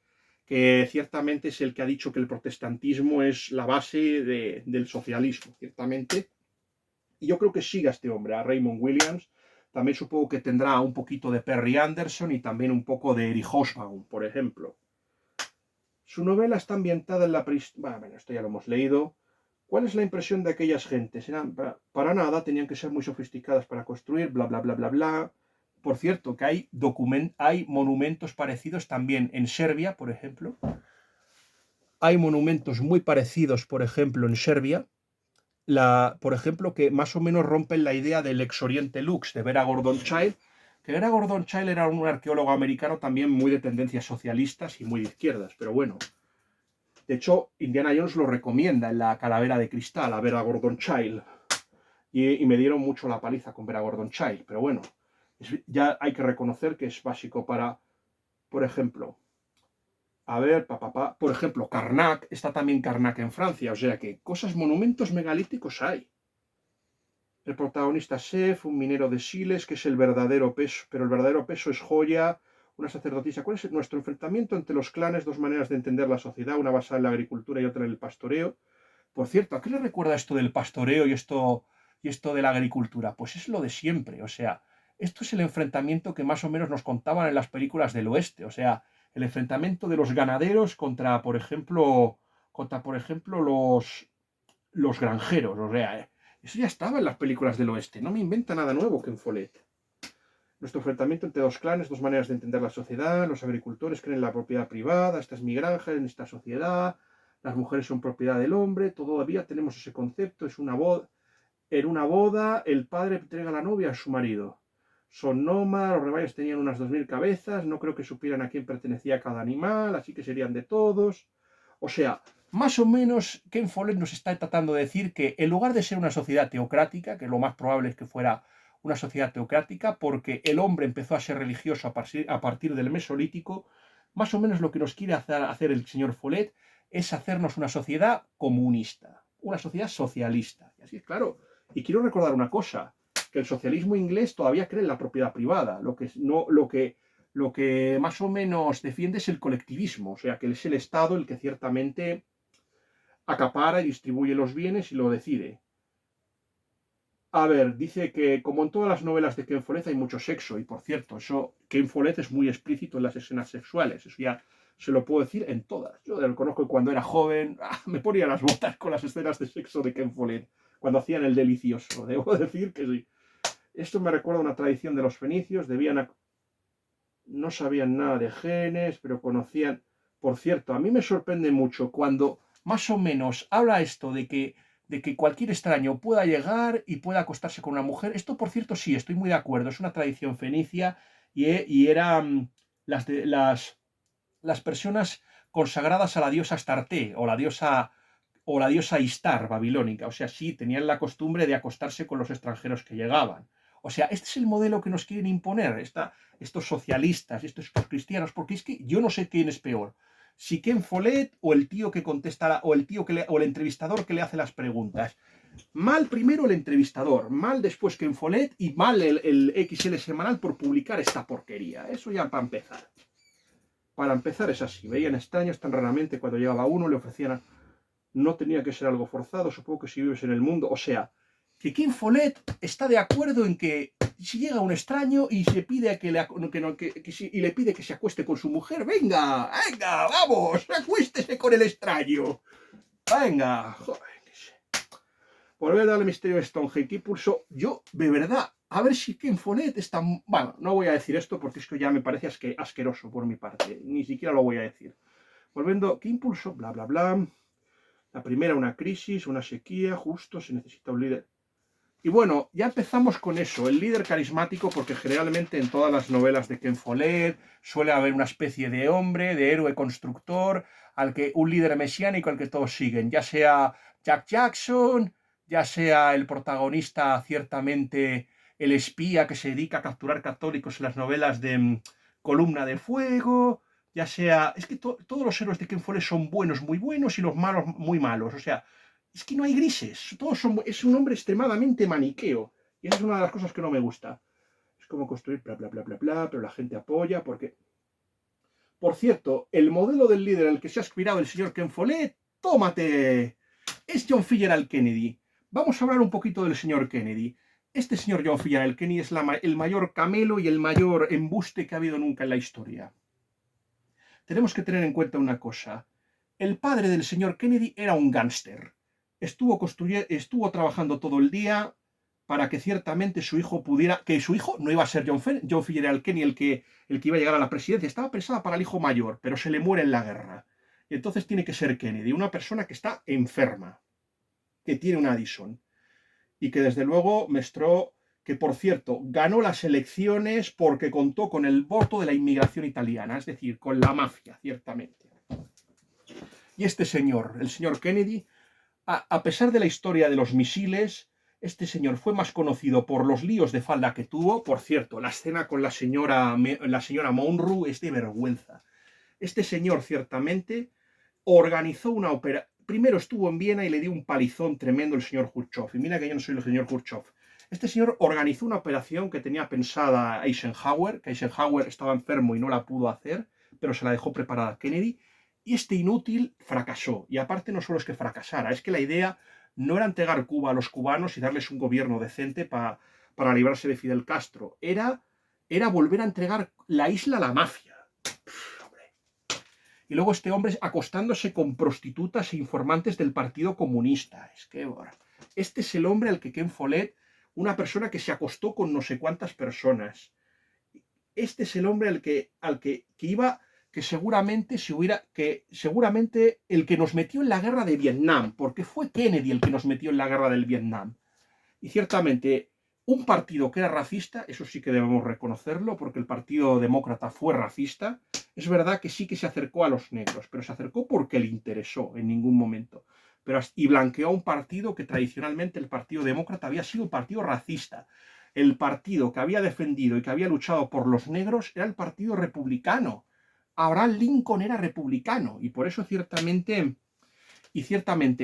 que ciertamente es el que ha dicho que el protestantismo es la base del socialismo, ciertamente. Y yo creo que siga este hombre, a Raymond Williams. También supongo que tendrá un poquito de Perry Anderson y también un poco de Erich Hobsbawm, por ejemplo. Su novela está ambientada en la prehistoria. Bueno, esto ya lo hemos leído. ¿Cuál es la impresión de aquellas gentes? Para nada, tenían que ser muy sofisticadas para construir, bla, bla, bla, bla, bla. Por cierto, que hay monumentos parecidos también en Serbia, por ejemplo. Hay monumentos muy parecidos, por ejemplo, en Serbia, por ejemplo, que más o menos rompen la idea del ex Oriente Lux de Vera Gordon Child, que Vera Gordon Child era un arqueólogo americano también muy de tendencias socialistas y muy de izquierdas, pero bueno. De hecho, Indiana Jones lo recomienda en la Calavera de Cristal a Vera Gordon Child. Y me dieron mucho la paliza con Vera Gordon Child, pero bueno, ya hay que reconocer que es básico para, por ejemplo, a ver, por ejemplo, Karnak, está también Karnak en Francia, o sea que monumentos megalíticos hay. El protagonista Seth, un minero de Siles, que es el verdadero peso, pero el verdadero peso es Joya, una sacerdotisa. ¿Cuál es nuestro enfrentamiento entre los clanes? Dos maneras de entender la sociedad, una basada en la agricultura y otra en el pastoreo. Por cierto, ¿a qué le recuerda esto del pastoreo y esto de la agricultura? Pues es lo de siempre, o sea, esto es el enfrentamiento que más o menos nos contaban en las películas del oeste, o sea, el enfrentamiento de los ganaderos contra, por ejemplo, los granjeros, o sea, eso ya estaba en las películas del oeste, no me inventa nada nuevo Ken Follett. Nuestro enfrentamiento entre dos clanes, dos maneras de entender la sociedad, los agricultores creen en la propiedad privada, esta es mi granja en esta sociedad, las mujeres son propiedad del hombre, todavía tenemos ese concepto, es una boda. En una boda, el padre entrega a la novia a su marido. Son nómadas, los rebaños tenían unas 2000 cabezas, no creo que supieran a quién pertenecía cada animal, así que serían de todos. O sea, más o menos Ken Follett nos está tratando de decir que en lugar de ser una sociedad teocrática, que lo más probable es que fuera una sociedad teocrática, porque el hombre empezó a ser religioso a partir del Mesolítico, más o menos lo que nos quiere hacer el señor Follett es hacernos una sociedad comunista, una sociedad socialista. Y así es claro. Y quiero recordar una cosa, que el socialismo inglés todavía cree en la propiedad privada, lo que más o menos defiende es el colectivismo, o sea, que es el Estado el que ciertamente acapara y distribuye los bienes y lo decide. A ver, dice que como en todas las novelas de Ken Follett hay mucho sexo, y por cierto, Ken Follett es muy explícito en las escenas sexuales, eso ya se lo puedo decir en todas. Yo lo conozco que cuando era joven, me ponía las botas con las escenas de sexo de Ken Follett, cuando hacían el delicioso, debo decir que sí. Esto me recuerda a una tradición de los fenicios, no sabían nada de genes, pero conocían. Por cierto, a mí me sorprende mucho cuando más o menos habla esto de que cualquier extraño pueda llegar y pueda acostarse con una mujer. Esto, por cierto, sí, estoy muy de acuerdo. Es una tradición fenicia y eran las personas consagradas a la diosa Astarte o la diosa Istar babilónica. O sea, sí, tenían la costumbre de acostarse con los extranjeros que llegaban. O sea, este es el modelo que nos quieren imponer estos socialistas, estos cristianos, porque es que yo no sé quién es peor. Si Ken Follett o el tío que contesta, o el entrevistador que le hace las preguntas. Mal primero el entrevistador, mal después Ken Follett y mal el XL semanal por publicar esta porquería. Eso ya para empezar. Para empezar es así. Veían extraños tan raramente cuando llegaba uno, le ofrecían. No tenía que ser algo forzado, supongo que si vives en el mundo. O sea, que Ken Follett está de acuerdo en que si llega un extraño y se pide y le pide que se acueste con su mujer, venga, venga, vamos, acuéstese con el extraño. Venga, joder. Volver a darle misterio a Stonehenge. ¿Qué impulsó? Yo, de verdad, a ver si Ken Follett está. Bueno, no voy a decir esto porque es que ya me parece asqueroso por mi parte. Ni siquiera lo voy a decir. Volviendo, ¿qué impulsó? Bla, bla, bla. La primera, una crisis, una sequía, justo, se necesita un líder. Y bueno, ya empezamos con eso, el líder carismático, porque generalmente en todas las novelas de Ken Follett suele haber una especie de hombre, de héroe constructor, un líder mesiánico al que todos siguen, ya sea Jack Jackson, ya sea el protagonista, ciertamente el espía que se dedica a capturar católicos en las novelas de Columna de Fuego, ya sea. Es que todos los héroes de Ken Follett son buenos, muy buenos, y los malos, muy malos. O sea, es que no hay grises. Es un hombre extremadamente maniqueo. Y esa es una de las cosas que no me gusta. Es como construir bla, bla, bla, bla, bla, pero la gente apoya porque. Por cierto, el modelo del líder al que se ha aspirado el señor Ken Follett, tómate, es John Fitzgerald Kennedy. Vamos a hablar un poquito del señor Kennedy. Este señor John Fitzgerald Kennedy es el mayor camelo y el mayor embuste que ha habido nunca en la historia. Tenemos que tener en cuenta una cosa. El padre del señor Kennedy era un gángster. Estuvo trabajando todo el día para que ciertamente su hijo pudiera, que su hijo no iba a ser John F. Kennedy el que iba a llegar a la presidencia, estaba pensada para el hijo mayor, pero se le muere en la guerra. Y entonces tiene que ser Kennedy, una persona que está enferma, que tiene un Addison, y que desde luego mostró que, por cierto, ganó las elecciones porque contó con el voto de la inmigración italiana, es decir, con la mafia, ciertamente. Y este señor, el señor Kennedy, a pesar de la historia de los misiles, este señor fue más conocido por los líos de falda que tuvo. Por cierto, la escena con la señora Monroe es de vergüenza. Este señor, ciertamente, organizó una ópera. Primero estuvo en Viena y le dio un palizón tremendo el señor Khrushchev. Y mira que yo no soy el señor Khrushchev. Este señor organizó una operación que tenía pensada Eisenhower, que Eisenhower estaba enfermo y no la pudo hacer, pero se la dejó preparada a Kennedy. Y este inútil fracasó. Y aparte no solo es que fracasara, es que la idea no era entregar Cuba a los cubanos y darles un gobierno decente para librarse de Fidel Castro. Era volver a entregar la isla a la mafia. Y luego este hombre acostándose con prostitutas e informantes del Partido Comunista. Es que este es el hombre al que Ken Follett, una persona que se acostó con no sé cuántas personas. Este es el hombre al que iba, que seguramente el que nos metió en la guerra de Vietnam, porque fue Kennedy el que nos metió en la guerra del Vietnam. Y ciertamente un partido que era racista, eso sí que debemos reconocerlo, porque el Partido Demócrata fue racista. Es verdad que sí que se acercó a los negros, pero se acercó porque le interesó en ningún momento. Y blanqueó a un partido que tradicionalmente el Partido Demócrata había sido un partido racista. El partido que había defendido y que había luchado por los negros era el Partido Republicano. Abraham Lincoln era republicano y por eso ciertamente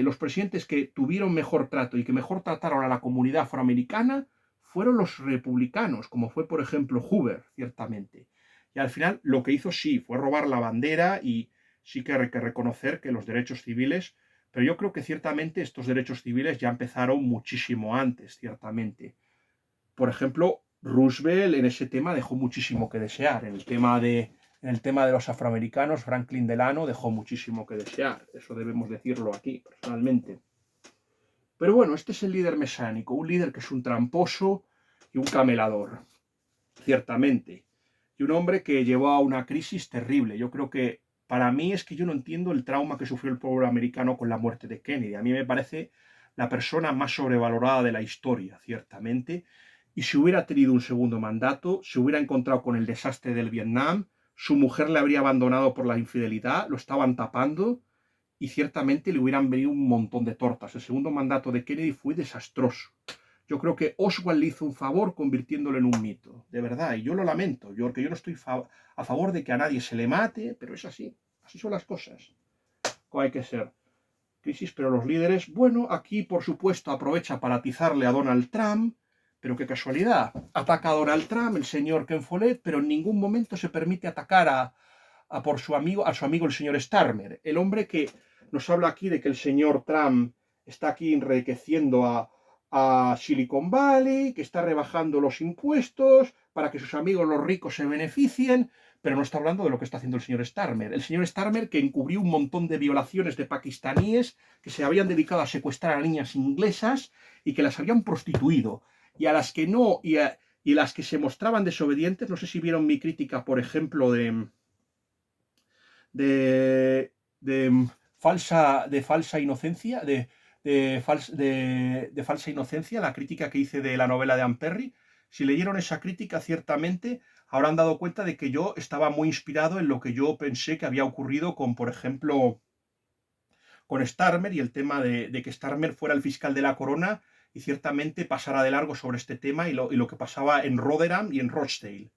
los presidentes que tuvieron mejor trato y que mejor trataron a la comunidad afroamericana fueron los republicanos, como fue, por ejemplo, Hoover, ciertamente. Y al final lo que hizo sí fue robar la bandera y sí que hay que reconocer que los derechos civiles, pero yo creo que ciertamente estos derechos civiles ya empezaron muchísimo antes, ciertamente. Por ejemplo, Roosevelt en ese tema dejó muchísimo que desear. En el tema de los afroamericanos, Franklin Delano dejó muchísimo que desear. Eso debemos decirlo aquí, personalmente. Pero bueno, este es el líder mesiánico, un líder que es un tramposo y un camelador, ciertamente. Y un hombre que llevó a una crisis terrible. Yo creo que, para mí, es que yo no entiendo el trauma que sufrió el pueblo americano con la muerte de Kennedy. A mí me parece la persona más sobrevalorada de la historia, ciertamente. Y si hubiera tenido un segundo mandato, se hubiera encontrado con el desastre del Vietnam, su mujer le habría abandonado por la infidelidad, lo estaban tapando y ciertamente le hubieran venido un montón de tortas. El segundo mandato de Kennedy fue desastroso. Yo creo que Oswald le hizo un favor convirtiéndolo en un mito, de verdad, y yo lo lamento, porque yo no estoy a favor de que a nadie se le mate, pero es así son las cosas. Hay que ser. Crisis, pero los líderes, bueno, aquí por supuesto aprovecha para atizarle a Donald Trump, pero qué casualidad, ataca a Donald Trump, el señor Ken Follett, pero en ningún momento se permite atacar a su amigo el señor Starmer, el hombre que nos habla aquí de que el señor Trump está aquí enriqueciendo a Silicon Valley, que está rebajando los impuestos para que sus amigos los ricos se beneficien, pero no está hablando de lo que está haciendo el señor Starmer. El señor Starmer que encubrió un montón de violaciones de pakistaníes que se habían dedicado a secuestrar a niñas inglesas y que las habían prostituido. Y a las que no, y las que se mostraban desobedientes, no sé si vieron mi crítica, por ejemplo, de falsa inocencia, de falsa inocencia, la crítica que hice de la novela de Anne Perry. Si leyeron esa crítica, ciertamente habrán dado cuenta de que yo estaba muy inspirado en lo que yo pensé que había ocurrido con, por ejemplo, con Starmer y el tema de que Starmer fuera el fiscal de la corona y ciertamente pasara de largo sobre este tema y lo que pasaba en Rotherham y en Rochdale,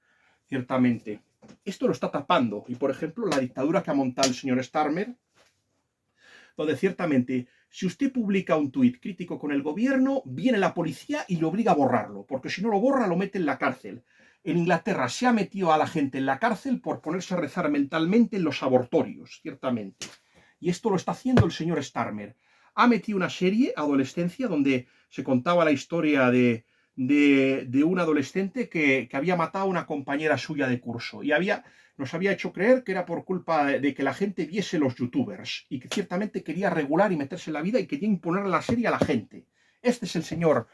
ciertamente. Esto lo está tapando. Y, por ejemplo, la dictadura que ha montado el señor Starmer, donde ciertamente, si usted publica un tuit crítico con el gobierno, viene la policía y le obliga a borrarlo, porque si no lo borra, lo mete en la cárcel. En Inglaterra se ha metido a la gente en la cárcel por ponerse a rezar mentalmente en los abortorios, ciertamente. Y esto lo está haciendo el señor Starmer. Ha metido una serie, Adolescencia, donde se contaba la historia de un adolescente que había matado a una compañera suya de curso y nos había hecho creer que era por culpa de que la gente viese los youtubers y que ciertamente quería regular y meterse en la vida y quería imponer la serie a la gente. Este es el señor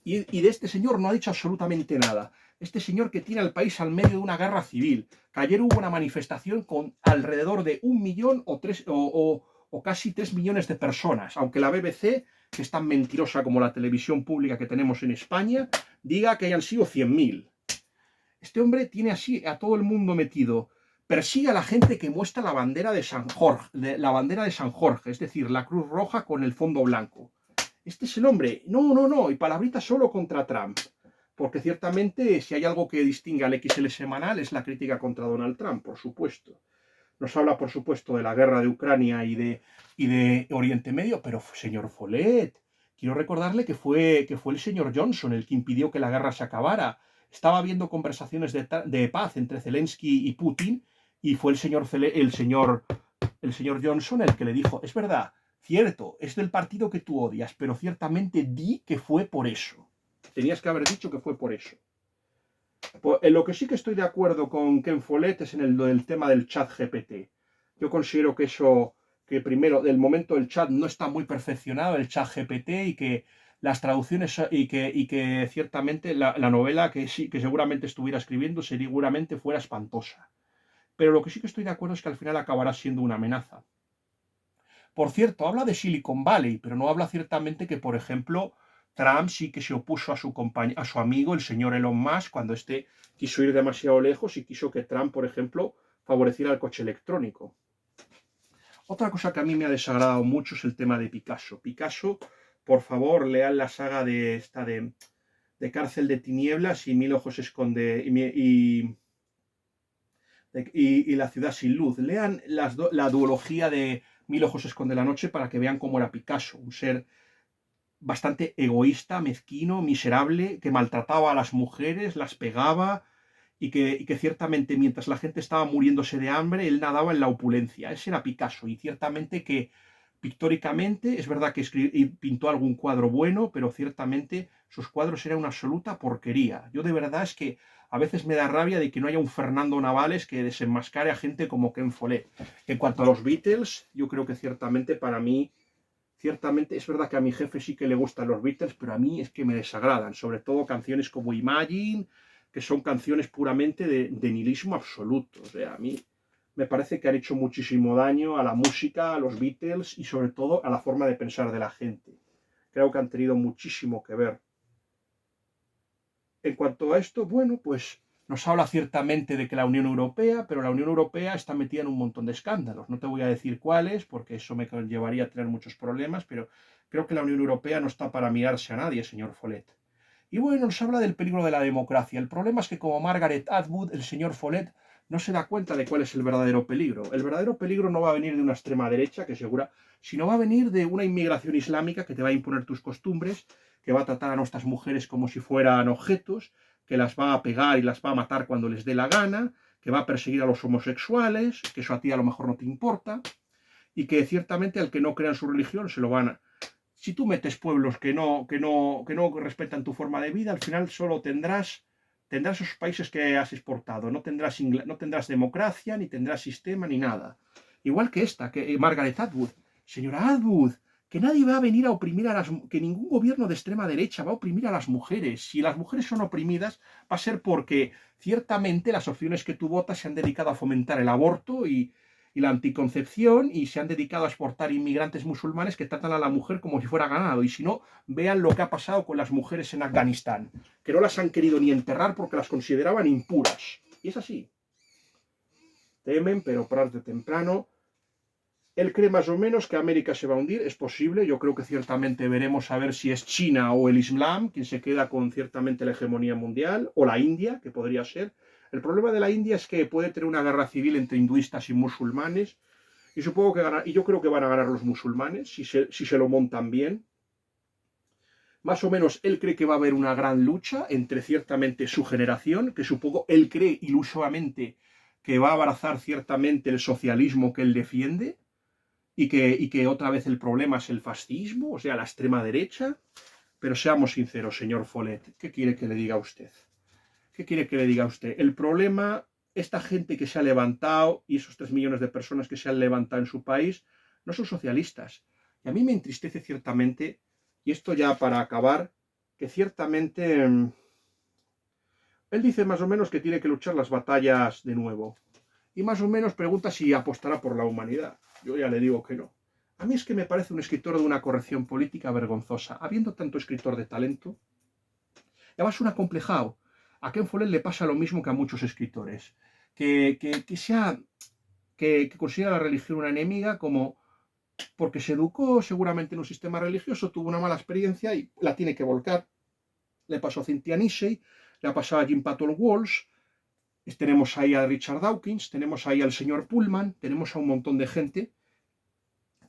Y de este señor no ha dicho absolutamente nada. Este señor que tiene al país al medio de una guerra civil, que ayer hubo una manifestación con alrededor de 1 millón o casi 3 millones de personas, aunque la BBC, que es tan mentirosa como la televisión pública que tenemos en España, diga que hayan sido 100.000. Este hombre tiene así a todo el mundo metido. Persigue a la gente que muestra la bandera de San Jorge, es decir, la cruz roja con el fondo blanco. Este es el hombre. No, no, no. Y palabrita solo contra Trump. Porque ciertamente, si hay algo que distingue al XL semanal, es la crítica contra Donald Trump, por supuesto. Nos habla, por supuesto, de la guerra de Ucrania y de Oriente Medio, pero, señor Follett, quiero recordarle que fue el señor Johnson el que impidió que la guerra se acabara. Estaba habiendo conversaciones de paz entre Zelensky y Putin, y fue el señor Johnson el que le dijo, es verdad, cierto, es del partido que tú odias, pero ciertamente di que fue por eso. Tenías que haber dicho que fue por eso. Pues, en lo que sí que estoy de acuerdo con Ken Follett es en el tema del chat GPT. Yo considero que que primero, del momento el chat no está muy perfeccionado, el chat GPT, y que las traducciones y que ciertamente la novela que seguramente estuviera escribiendo seguramente fuera espantosa. Pero lo que sí que estoy de acuerdo es que al final acabará siendo una amenaza. Por cierto, habla de Silicon Valley, pero no habla ciertamente que, por ejemplo, Trump sí que se opuso a su amigo, el señor Elon Musk, cuando éste quiso ir demasiado lejos y quiso que Trump, por ejemplo, favoreciera el coche electrónico. Otra cosa que a mí me ha desagradado mucho es el tema de Picasso. Picasso, por favor, lean la saga de Cárcel de Tinieblas y Mil Ojos Esconde y La Ciudad sin Luz. Lean la duología de Mil Ojos Esconde la Noche para que vean cómo era Picasso, un ser bastante egoísta, mezquino, miserable, que maltrataba a las mujeres, las pegaba y que ciertamente mientras la gente estaba muriéndose de hambre, él nadaba en la opulencia. Ese era Picasso y ciertamente que pictóricamente es verdad que pintó algún cuadro bueno, pero ciertamente sus cuadros eran una absoluta porquería. Yo de verdad es que a veces me da rabia de que no haya un Fernando Navales que desenmascare a gente como Ken Follett. En cuanto a los Beatles, yo creo que ciertamente para mí, ciertamente es verdad que a mi jefe sí que le gustan los Beatles, pero a mí es que me desagradan, sobre todo canciones como Imagine, que son canciones puramente de nihilismo absoluto. O sea, a mí me parece que han hecho muchísimo daño a la música, a los Beatles y sobre todo a la forma de pensar de la gente. Creo que han tenido muchísimo que ver. En cuanto a esto, bueno, pues nos habla ciertamente de que la Unión Europea, pero la Unión Europea está metida en un montón de escándalos. No te voy a decir cuáles, porque eso me llevaría a tener muchos problemas, pero creo que la Unión Europea no está para mirarse a nadie, señor Follett. Y bueno, nos habla del peligro de la democracia. El problema es que como Margaret Atwood, el señor Follett no se da cuenta de cuál es el verdadero peligro. El verdadero peligro no va a venir de una extrema derecha, que segura, sino va a venir de una inmigración islámica que te va a imponer tus costumbres, que va a tratar a nuestras mujeres como si fueran objetos, que las va a pegar y las va a matar cuando les dé la gana, que va a perseguir a los homosexuales, que eso a ti a lo mejor no te importa, y que ciertamente al que no crea en su religión se lo van a... Si tú metes pueblos que no respetan tu forma de vida, al final solo tendrás esos países que has exportado. No tendrás democracia, ni tendrás sistema, ni nada. Igual que que Margaret Atwood. Señora Atwood, que nadie va a venir a oprimir que ningún gobierno de extrema derecha va a oprimir a las mujeres. Si las mujeres son oprimidas, va a ser porque ciertamente las opciones que tú votas se han dedicado a fomentar el aborto y la anticoncepción y se han dedicado a exportar inmigrantes musulmanes que tratan a la mujer como si fuera ganado. Y si no, vean lo que ha pasado con las mujeres en Afganistán, que no las han querido ni enterrar porque las consideraban impuras. Y es así. Temen, pero tarde o temprano. Él cree más o menos que América se va a hundir, es posible. Yo creo que ciertamente veremos a ver si es China o el Islam quien se queda con ciertamente la hegemonía mundial, o la India, que podría ser. El problema de la India es que puede tener una guerra civil entre hinduistas y musulmanes, y supongo que y yo creo que van a ganar los musulmanes si se lo montan bien. Más o menos él cree que va a haber una gran lucha entre ciertamente su generación, que supongo él cree ilusamente que va a abrazar ciertamente el socialismo que él defiende, y que otra vez el problema es el fascismo, o sea, la extrema derecha. Pero seamos sinceros, señor Follett, ¿qué quiere que le diga a usted? ¿Qué quiere que le diga a usted? El problema, esta gente que se ha levantado y esos 3 millones de personas que se han levantado en su país, no son socialistas. Y a mí me entristece ciertamente, y esto ya para acabar, que ciertamente él dice más o menos que tiene que luchar las batallas de nuevo. Y más o menos pregunta si apostará por la humanidad. Yo ya le digo que no. A mí es que me parece un escritor de una corrección política vergonzosa. Habiendo tanto escritor de talento, además un acomplejado. A Ken Follett le pasa lo mismo que a muchos escritores. Que considera la religión una enemiga como porque se educó seguramente en un sistema religioso, tuvo una mala experiencia y la tiene que volcar. Le pasó a Cynthia Nixey, le ha pasado a Jim Patton Walsh, tenemos ahí a Richard Dawkins, tenemos ahí al señor Pullman, tenemos a un montón de gente.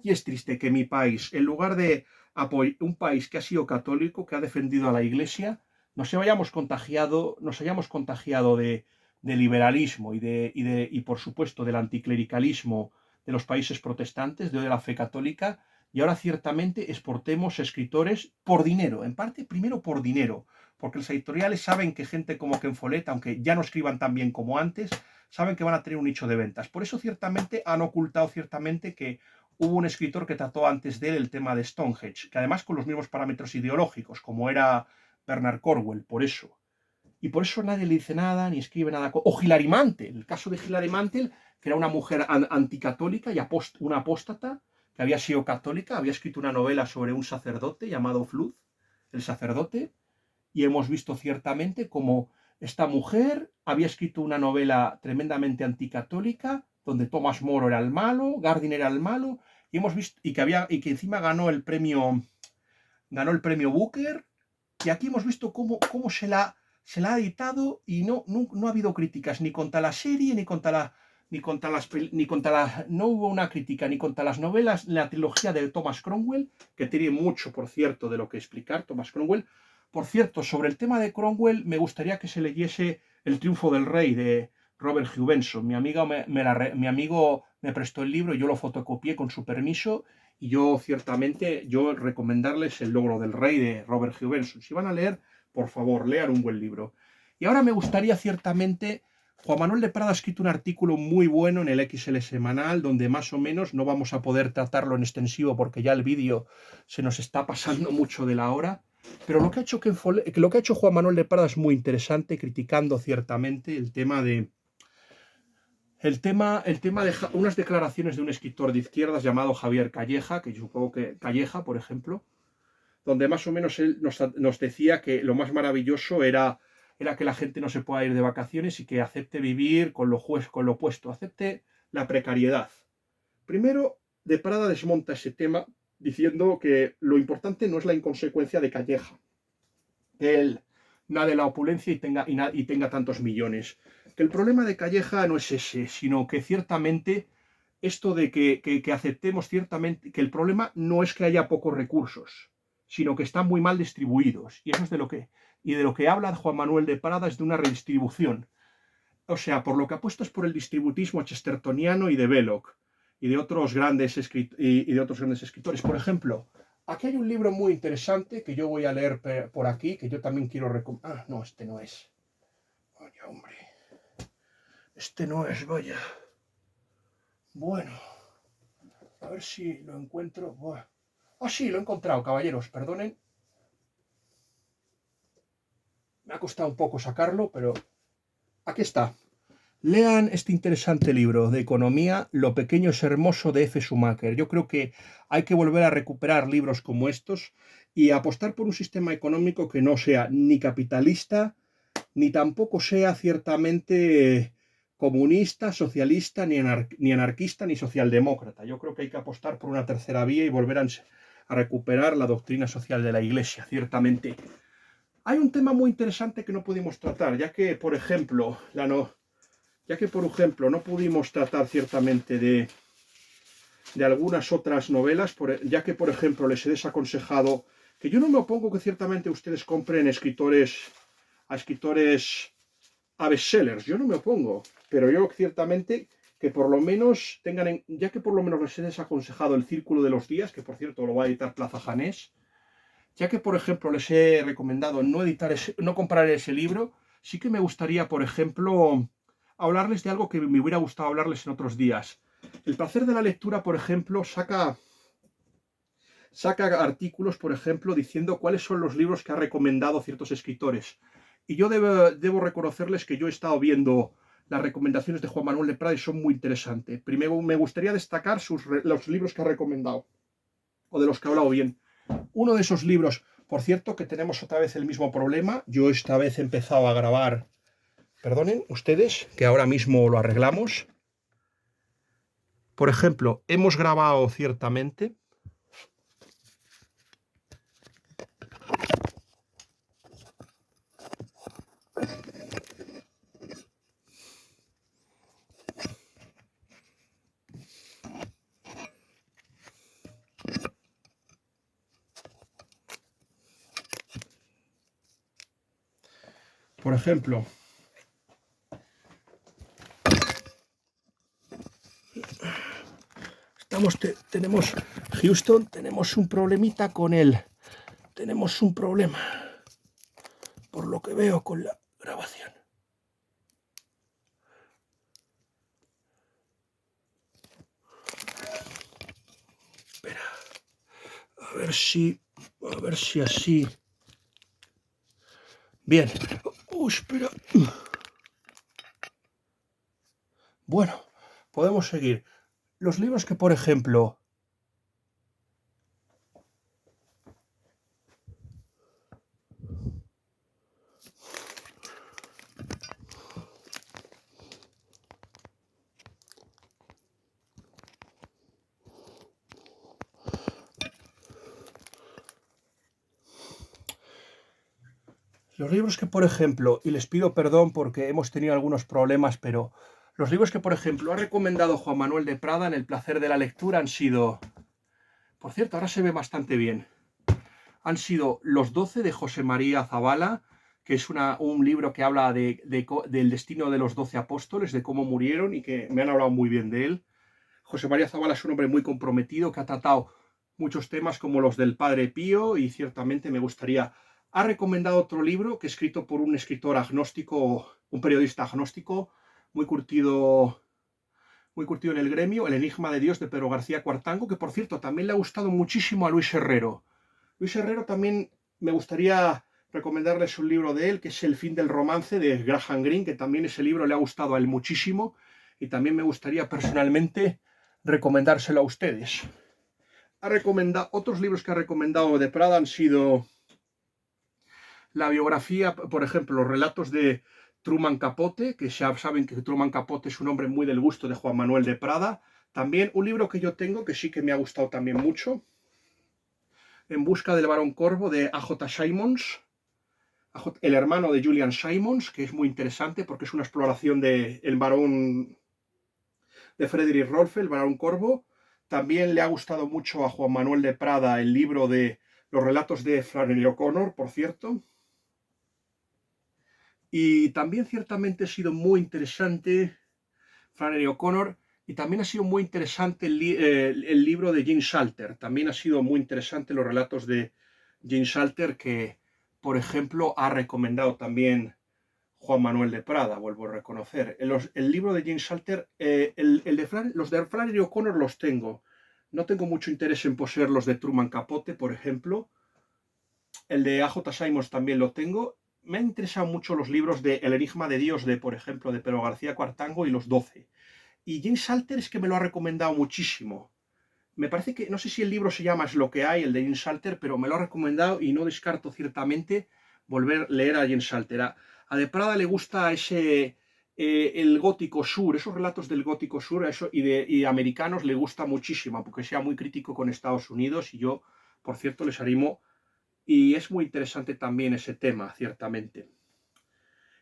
Y es triste que mi país, en lugar de apoyar un país que ha sido católico, que ha defendido a la Iglesia, nos hayamos contagiado de liberalismo y, por supuesto, del anticlericalismo de los países protestantes, de la fe católica, y ahora ciertamente exportemos escritores por dinero, en parte primero por dinero, porque los editoriales saben que gente como Ken Follett, aunque ya no escriban tan bien como antes, saben que van a tener un nicho de ventas. Por eso ciertamente han ocultado ciertamente que hubo un escritor que trató antes de él el tema de Stonehenge, que además con los mismos parámetros ideológicos, como era Bernard Cornwell, por eso. Y por eso nadie le dice nada, ni escribe nada. O Hilary Mantel, el caso de Hilary Mantel, que era una mujer anticatólica y una apóstata, que había sido católica, había escrito una novela sobre un sacerdote llamado Flood, el sacerdote, y hemos visto ciertamente como esta mujer había escrito una novela tremendamente anticatólica, donde Thomas More era el malo, Gardiner era el malo, y hemos visto, y que encima ganó el premio Booker, y aquí hemos visto cómo se la ha editado y no ha habido críticas ni contra la serie, no hubo una crítica ni contra las novelas, la trilogía de Thomas Cromwell, que tiene mucho, por cierto, de lo que explicar, Thomas Cromwell. Por cierto, sobre el tema de Cromwell, me gustaría que se leyese El triunfo del rey de Robert Hugh Benson. Mi amigo me prestó el libro, yo lo fotocopié con su permiso y yo recomendarles El logro del rey de Robert Hugh Benson. Si van a leer, por favor, lean un buen libro. Y ahora me gustaría ciertamente... Juan Manuel de Prada ha escrito un artículo muy bueno en el XL Semanal, donde más o menos no vamos a poder tratarlo en extensivo porque ya el vídeo se nos está pasando mucho de la hora. Pero lo que ha hecho Juan Manuel de Prada es muy interesante, criticando ciertamente el tema de unas declaraciones de un escritor de izquierdas llamado Javier Calleja, que yo supongo que Calleja, por ejemplo, donde más o menos él nos decía que lo más maravilloso era que la gente no se pueda ir de vacaciones y que acepte vivir con lo opuesto, acepte la precariedad. Primero, de Prada desmonta ese tema diciendo que lo importante no es la inconsecuencia de Calleja, que él nade la opulencia y tenga tantos millones. Que el problema de Calleja no es ese, sino que ciertamente esto de que aceptemos ciertamente que el problema no es que haya pocos recursos, sino que están muy mal distribuidos. Y eso es de lo que habla Juan Manuel de Prada es de una redistribución. O sea, por lo que apuesta es por el distributismo chestertoniano y de Belloc y de otros grandes escritores. Por ejemplo, aquí hay un libro muy interesante que yo voy a leer por aquí, que yo también quiero recomendar. Ah, no, este no es. Vaya, hombre. Este no es, vaya. Bueno, a ver si lo encuentro. Buah. Ah, sí, lo he encontrado, caballeros, perdonen. Me ha costado un poco sacarlo, pero aquí está. Lean este interesante libro de economía, Lo pequeño es hermoso, de F. Schumacher. Yo creo que hay que volver a recuperar libros como estos y apostar por un sistema económico que no sea ni capitalista, ni tampoco sea ciertamente comunista, socialista, ni anarquista, ni socialdemócrata. Yo creo que hay que apostar por una tercera vía y volver a recuperar la doctrina social de la Iglesia, ciertamente. Hay un tema muy interesante que no pudimos tratar, ya que, por ejemplo, no pudimos tratar ciertamente de algunas otras novelas, ya que, por ejemplo, les he desaconsejado, que yo no me opongo que ciertamente ustedes compren escritores a bestsellers, yo no me opongo, pero yo ciertamente que por lo menos ya que por lo menos les he desaconsejado El Círculo de los Días, que por cierto lo va a editar Plaza Janés, ya que por ejemplo les he recomendado no comprar ese libro, sí que me gustaría, por ejemplo, hablarles de algo que me hubiera gustado hablarles en otros días. El placer de la lectura, por ejemplo, saca saca artículos, por ejemplo, diciendo cuáles son los libros que ha recomendado ciertos escritores. Y yo debo reconocerles que yo he estado viendo las recomendaciones de Juan Manuel de Prada y son muy interesantes. Primero me gustaría destacar los libros que ha recomendado, o de los que ha hablado bien. Uno de esos libros, por cierto, que tenemos otra vez el mismo problema. Yo esta vez he empezado a grabar. Perdonen ustedes, que ahora mismo lo arreglamos. Por ejemplo, hemos grabado ciertamente. Por ejemplo, tenemos Houston, tenemos un problemita con él. Tenemos un problema, por lo que veo con la grabación. Espera, a ver si así. Bien. Espera. Bueno, podemos seguir. Los libros que, por ejemplo, y les pido perdón porque hemos tenido algunos problemas, pero los libros que, por ejemplo, ha recomendado Juan Manuel de Prada en El placer de la lectura han sido, por cierto, ahora se ve bastante bien, han sido Los 12 de José María Zabala, que es un libro que habla del destino de los 12 apóstoles, de cómo murieron y que me han hablado muy bien de él. José María Zabala es un hombre muy comprometido que ha tratado muchos temas como los del Padre Pío y ciertamente me gustaría... Ha recomendado otro libro que es escrito por un escritor agnóstico, un periodista agnóstico, muy curtido en el gremio, El enigma de Dios de Pedro García Cuartango, que por cierto también le ha gustado muchísimo a Luis Herrero. Luis Herrero también me gustaría recomendarles un libro de él, que es El fin del romance, de Graham Greene, que también ese libro le ha gustado a él muchísimo, y también me gustaría personalmente recomendárselo a ustedes. Otros libros que ha recomendado de Prada han sido la biografía, por ejemplo, los relatos de Truman Capote, que ya saben que Truman Capote es un hombre muy del gusto de Juan Manuel de Prada. También un libro que yo tengo, que sí que me ha gustado también mucho, En busca del barón Corvo, de A.J. Simons, el hermano de Julian Simons, que es muy interesante porque es una exploración del barón de Frederick Rolfe, el barón Corvo. También le ha gustado mucho a Juan Manuel de Prada el libro de los relatos de Flannery O'Connor, por cierto. Y también ciertamente ha sido muy interesante Flannery O'Connor, y también ha sido muy interesante el libro de Jim Salter. También ha sido muy interesante los relatos de Jim Salter, que, por ejemplo, ha recomendado también Juan Manuel de Prada, vuelvo a reconocer. El libro de Jim Salter, los de Flannery O'Connor los tengo. No tengo mucho interés en poseer los de Truman Capote, por ejemplo. El de A.J. Simons también lo tengo. Me han interesado mucho los libros de El enigma de Dios, por ejemplo, de Pedro García Cuartango y Los 12. Y Jim Salter es que me lo ha recomendado muchísimo. Me parece que, no sé si el libro se llama Es lo que hay, el de Jim Salter, pero me lo ha recomendado y no descarto ciertamente volver a leer a Jim Salter. A De Prada le gusta el gótico sur, esos relatos del gótico sur y americanos le gusta muchísimo, porque sea muy crítico con Estados Unidos y yo, por cierto, les animo. Y es muy interesante también ese tema, ciertamente.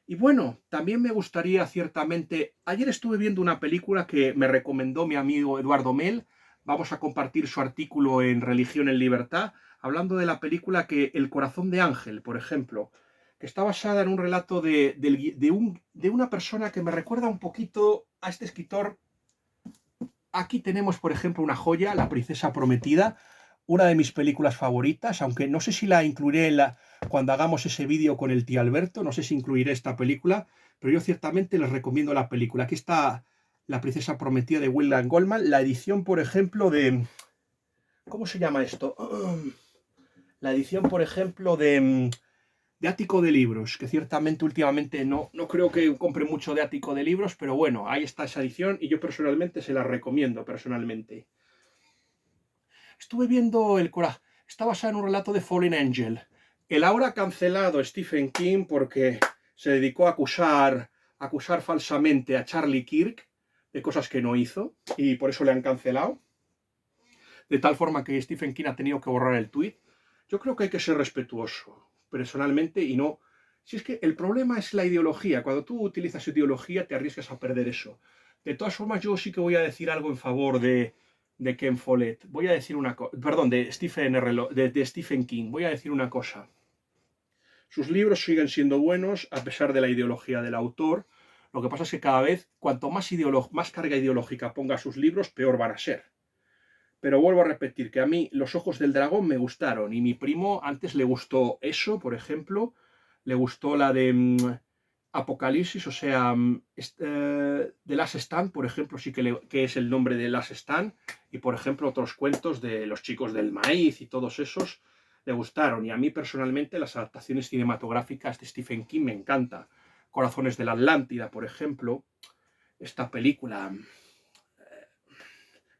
Y bueno, también me gustaría ciertamente... Ayer estuve viendo una película que me recomendó mi amigo Eduardo Mel. Vamos a compartir su artículo en Religión en Libertad, hablando de la película que El corazón de Ángel, por ejemplo, que está basada en un relato de una persona que me recuerda un poquito a este escritor. Aquí tenemos, por ejemplo, una joya, La princesa prometida, una de mis películas favoritas, aunque no sé si la incluiré cuando hagamos ese vídeo con el tío Alberto, no sé si incluiré esta película, pero yo ciertamente les recomiendo la película. Aquí está La princesa prometida de William Goldman, la edición, por ejemplo, de ¿Cómo se llama esto? La edición, por ejemplo, de Ático de Libros, que ciertamente últimamente no creo que compre mucho de Ático de Libros, pero bueno, ahí está esa edición y yo personalmente se la recomiendo, personalmente. Estuve viendo está basado en un relato de Fallen Angel. El ahora cancelado Stephen King porque se dedicó a acusar falsamente a Charlie Kirk de cosas que no hizo y por eso le han cancelado. De tal forma que Stephen King ha tenido que borrar el tweet. Yo creo que hay que ser respetuoso, personalmente, y no... Si es que el problema es la ideología. Cuando tú utilizas ideología, te arriesgas a perder eso. De todas formas, yo sí que voy a decir algo en favor de Ken Follett. Voy a decir una cosa... Perdón, de Stephen King. Voy a decir una cosa. Sus libros siguen siendo buenos a pesar de la ideología del autor. Lo que pasa es que cada vez, cuanto más carga ideológica ponga a sus libros, peor van a ser. Pero vuelvo a repetir que a mí Los ojos del dragón me gustaron y mi primo antes le gustó eso, por ejemplo, le gustó la de Apocalipsis, o sea, The Last Stand, por ejemplo, sí que es el nombre de Last Stand, y por ejemplo otros cuentos de Los chicos del maíz y todos esos le gustaron. Y a mí personalmente las adaptaciones cinematográficas de Stephen King me encanta. Corazones de la Atlántida, por ejemplo, esta película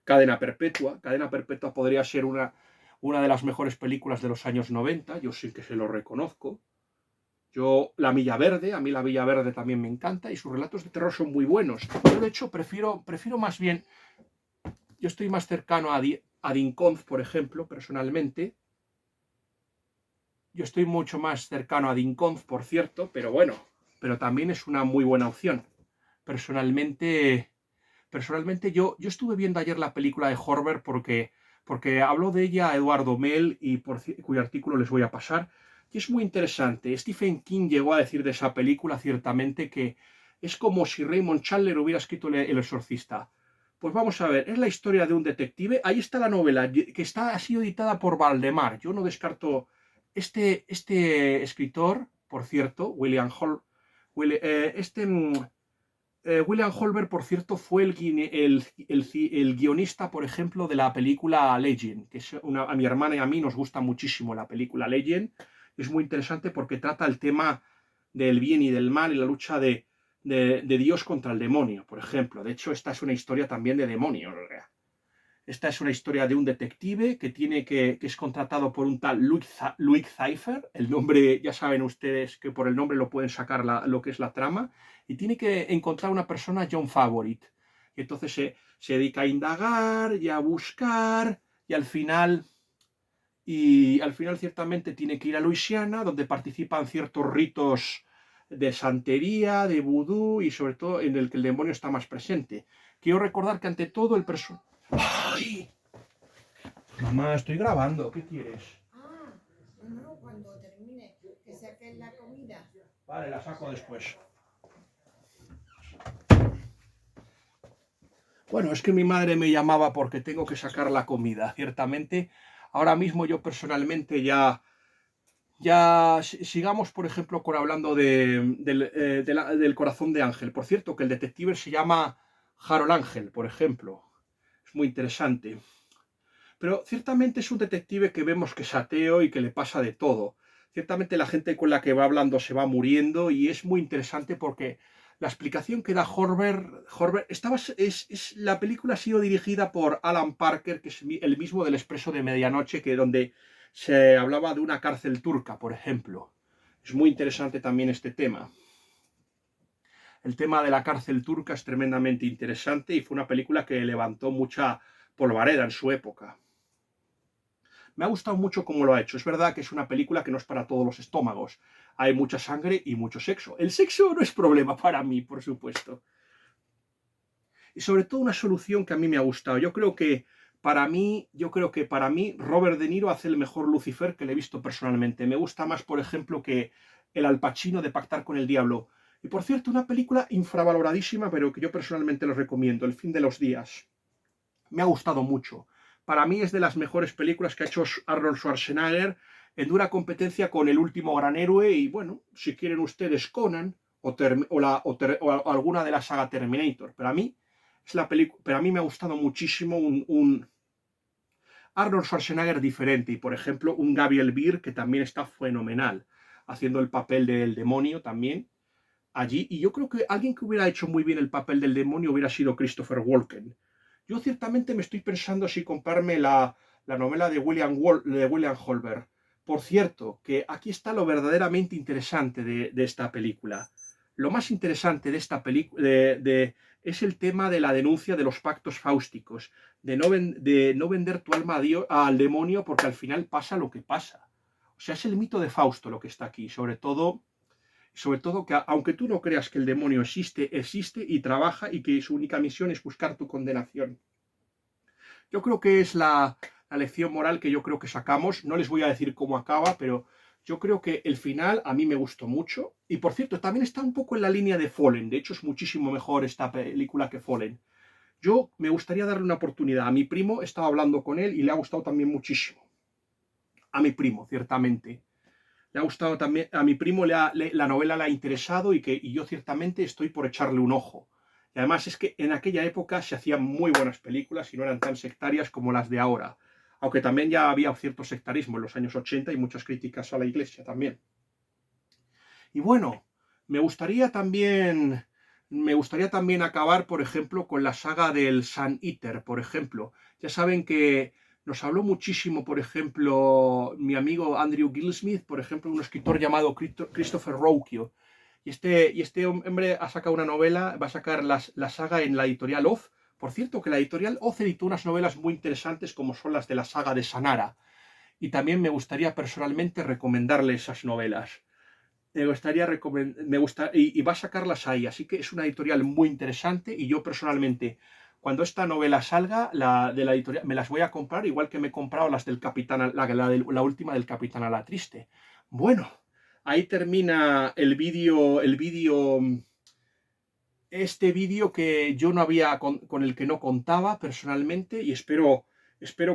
Cadena Perpetua. Cadena Perpetua podría ser una de las mejores películas de los años 90, yo sí que se lo reconozco. Yo, La Milla Verde, a mí La Milla Verde también me encanta y sus relatos de terror son muy buenos. Yo, de hecho, prefiero más bien, yo estoy más cercano a Dinconz, por ejemplo, personalmente. Yo estoy mucho más cercano a Dinconz, por cierto, pero bueno, pero también es una muy buena opción. Personalmente, yo estuve viendo ayer la película de Horber porque habló de ella Eduardo Mel y cuyo artículo les voy a pasar. Y es muy interesante. Stephen King llegó a decir de esa película ciertamente que es como si Raymond Chandler hubiera escrito El Exorcista. Pues vamos a ver, es la historia de un detective. Ahí está la novela, que ha sido editada por Valdemar. Yo no descarto este escritor, por cierto, William Hall, William Holber, por cierto, fue el guionista, por ejemplo, de la película Legend, que a mi hermana y a mí nos gusta muchísimo la película Legend. Es muy interesante porque trata el tema del bien y del mal y la lucha de Dios contra el demonio, por ejemplo. De hecho, esta es una historia también de demonios. Esta es una historia de un detective que es contratado por un tal Luke Cypher. El nombre, ya saben ustedes que por el nombre lo pueden sacar lo que es la trama. Y tiene que encontrar una persona, John Favorite. Y entonces se dedica a indagar y a buscar. Y al final ciertamente tiene que ir a Luisiana, donde participan ciertos ritos de santería, de vudú y sobre todo en el que el demonio está más presente. Quiero recordar que ante todo el personaje... ¡Ay! Mamá, estoy grabando, ¿qué quieres? No, cuando termine, que saquen la comida. Vale, la saco después. Bueno, es que mi madre me llamaba porque tengo que sacar la comida, ciertamente. Ahora mismo yo personalmente sigamos, por ejemplo, con hablando del corazón de Ángel. Por cierto, que el detective se llama Harold Ángel, por ejemplo. Es muy interesante. Pero ciertamente es un detective que vemos que es ateo y que le pasa de todo. Ciertamente la gente con la que va hablando se va muriendo y es muy interesante porque la explicación que da la película ha sido dirigida por Alan Parker, que es el mismo del Expreso de Medianoche, donde se hablaba de una cárcel turca, por ejemplo. Es muy interesante también este tema. El tema de la cárcel turca es tremendamente interesante y fue una película que levantó mucha polvareda en su época. Me ha gustado mucho cómo lo ha hecho. Es verdad que es una película que no es para todos los estómagos. Hay mucha sangre y mucho sexo. El sexo no es problema para mí, por supuesto. Y sobre todo una solución que a mí me ha gustado. Yo creo que para mí Robert De Niro hace el mejor Lucifer que le he visto personalmente. Me gusta más, por ejemplo, que el Al Pacino de Pactar con el Diablo. Y por cierto, una película infravaloradísima, pero que yo personalmente les recomiendo, El fin de los días. Me ha gustado mucho. Para mí es de las mejores películas que ha hecho Arnold Schwarzenegger, en dura competencia con El último gran héroe y, bueno, si quieren ustedes Conan o alguna de la saga Terminator. Pero a mí me ha gustado muchísimo Arnold Schwarzenegger diferente y, por ejemplo, un Gabriel Byrne que también está fenomenal, haciendo el papel del demonio también allí. Y yo creo que alguien que hubiera hecho muy bien el papel del demonio hubiera sido Christopher Walken. Yo ciertamente me estoy pensando si comprarme la novela de William Holberg. Por cierto, que aquí está lo verdaderamente interesante de esta película. Lo más interesante de esta película es el tema de la denuncia de los pactos fáusticos, de no vender tu alma al demonio porque al final pasa lo que pasa. O sea, es el mito de Fausto lo que está aquí, sobre todo que aunque tú no creas que el demonio existe, existe y trabaja y que su única misión es buscar tu condenación. Yo creo que es la lección moral que yo creo que sacamos. No les voy a decir cómo acaba, pero yo creo que el final a mí me gustó mucho. Y por cierto, también está un poco en la línea de Fallen. De hecho, es muchísimo mejor esta película que Fallen. Yo me gustaría darle una oportunidad. A mi primo estaba hablando con él y le ha gustado también muchísimo. A mi primo, ciertamente. Le ha gustado también, a mi primo la novela le ha interesado y yo ciertamente estoy por echarle un ojo. Y además es que en aquella época se hacían muy buenas películas y no eran tan sectarias como las de ahora. Aunque también ya había cierto sectarismo en los años 80 y muchas críticas a la iglesia también. Y bueno, me gustaría también acabar, por ejemplo, con la saga del Sun Eater, por ejemplo. Ya saben que nos habló muchísimo, por ejemplo, mi amigo Andrew Goldsmith, por ejemplo, un escritor llamado Christopher Rocchio. Y este hombre ha sacado una novela, va a sacar la saga en la editorial Oz. Por cierto, que la editorial Oz editó unas novelas muy interesantes como son las de la saga de Sanara. Y también me gustaría personalmente recomendarle esas novelas. Y va a sacarlas ahí, así que es una editorial muy interesante y yo personalmente, cuando esta novela salga, la de la editorial, me las voy a comprar, igual que me he comprado las del Capitán, la última del Capitán a la Triste. Bueno, ahí termina este vídeo que yo no había, con el que no contaba personalmente y espero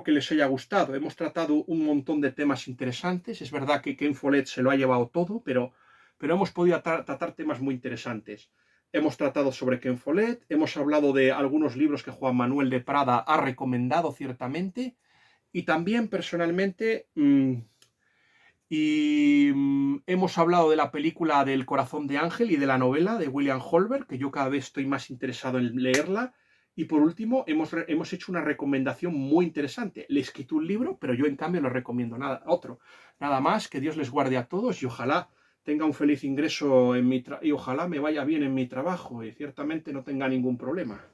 que les haya gustado. Hemos tratado un montón de temas interesantes. Es verdad que Ken Follett se lo ha llevado todo, pero hemos podido tratar temas muy interesantes. Hemos tratado sobre Ken Follett, hemos hablado de algunos libros que Juan Manuel de Prada ha recomendado ciertamente y también personalmente hemos hablado de la película del Corazón de Ángel y de la novela de William Holberg, que yo cada vez estoy más interesado en leerla. Y por último, hemos hecho una recomendación muy interesante. Le he escrito un libro, pero yo en cambio no recomiendo otro. Nada más, que Dios les guarde a todos y ojalá tenga un feliz ingreso y ojalá me vaya bien en mi trabajo y ciertamente no tenga ningún problema.